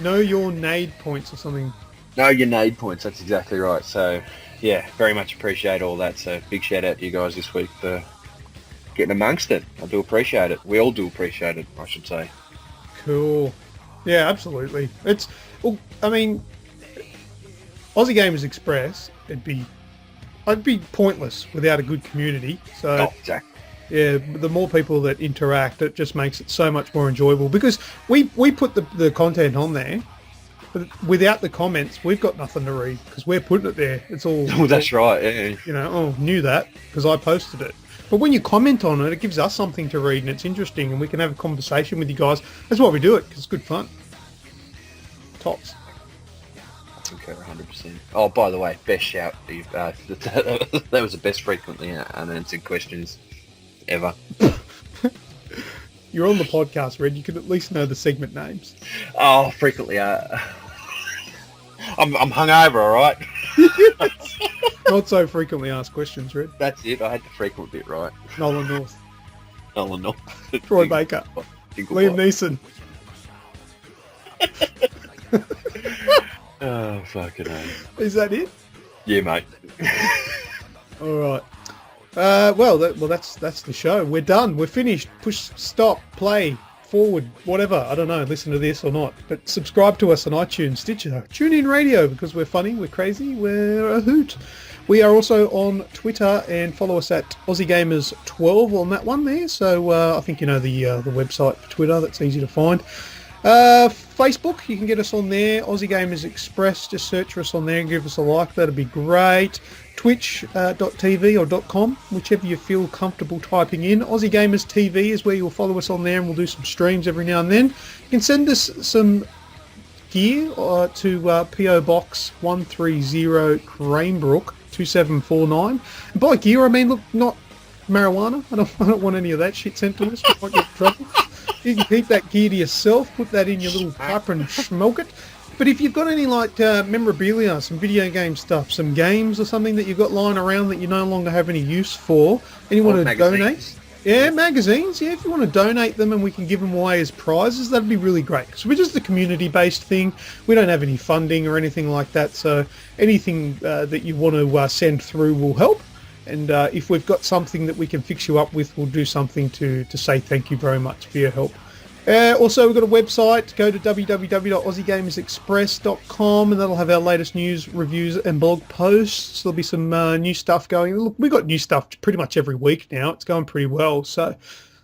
Know your nade points or something. know your nade points, that's exactly right. So yeah, very much appreciate all that, so big shout out to you guys this week for getting amongst it. I do appreciate it. We all do appreciate it, I should say. Cool. Yeah, absolutely. It's, well, I mean, Aussie Gamers Express, I'd be pointless without a good community. So Oh, exactly. yeah, the more people that interact, it just makes it so much more enjoyable, because we put the content on there, but without the comments, we've got nothing to read because we're putting it there. It's all. Oh, that's right, yeah. You know, knew that because I posted it. But when you comment on it, it gives us something to read, and it's interesting, and we can have a conversation with you guys. That's why we do it, because it's good fun. Tops. I concur 100%. Oh, by the way, best shout. That was the best frequently unanswered questions ever. You're on the podcast, Red. You could at least know the segment names. Oh, frequently. I'm hungover, all right? Not so frequently asked questions, Red. That's it. I had the frequent bit right. Nolan North. Nolan North. Troy Baker. Liam Neeson. Oh, fucking hell. Is that it? Yeah, mate. All right. That's the show. We're done. We're finished. Push, stop, play, forward, whatever. I don't know. Listen to this or not. But subscribe to us on iTunes, Stitcher, TuneIn Radio, because we're funny, we're crazy, we're a hoot. We are also on Twitter, and follow us at AussieGamers12 on that one there. So I think you know the website for Twitter. That's easy to find. Facebook, you can get us on there. Aussie Gamers Express. Just search for us on there and give us a like. That'd be great. Twitch.tv or .com, whichever you feel comfortable typing in. Aussie Gamers TV is where you'll follow us on there, and we'll do some streams every now and then. You can send us some gear to PO Box 130 Cranebrook 2749. And by gear, I mean, look, not marijuana. I don't want any of that shit sent to us. We might get in trouble. You can keep that gear to yourself, put that in your little pipe and smoke it. But if you've got any like memorabilia, some video game stuff, some games or something that you've got lying around that you no longer have any use for, and you want to donate, magazines, if you want to donate them and we can give them away as prizes, that'd be really great. Because we're just a community-based thing. We don't have any funding or anything like that, so anything that you want to send through will help. And if we've got something that we can fix you up with, we'll do something to say thank you very much for your help. Also, we've got a website. Go to www.aussiegamersexpress.com, and that'll have our latest news, reviews, and blog posts. There'll be some new stuff going. Look, we've got new stuff pretty much every week now. It's going pretty well. So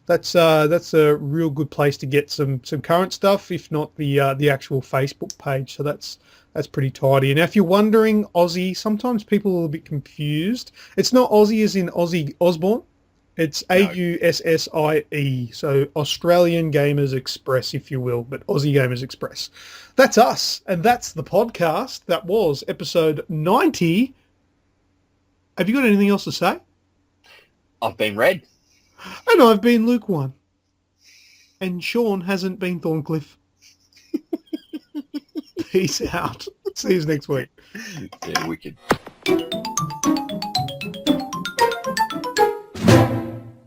that's a real good place to get some current stuff, if not the actual Facebook page. So that's pretty tidy. And if you're wondering, Aussie, sometimes people are a bit confused. It's not Aussie as in Ozzy Osbourne. It's AUSSIE, so Australian Gamers Express, if you will, but Aussie Gamers Express. That's us, and that's the podcast. That was episode 90. Have you got anything else to say? I've been Red. And I've been LewkOne. And Sean hasn't been Thorncliff. Peace out. See you next week. Yeah, wicked.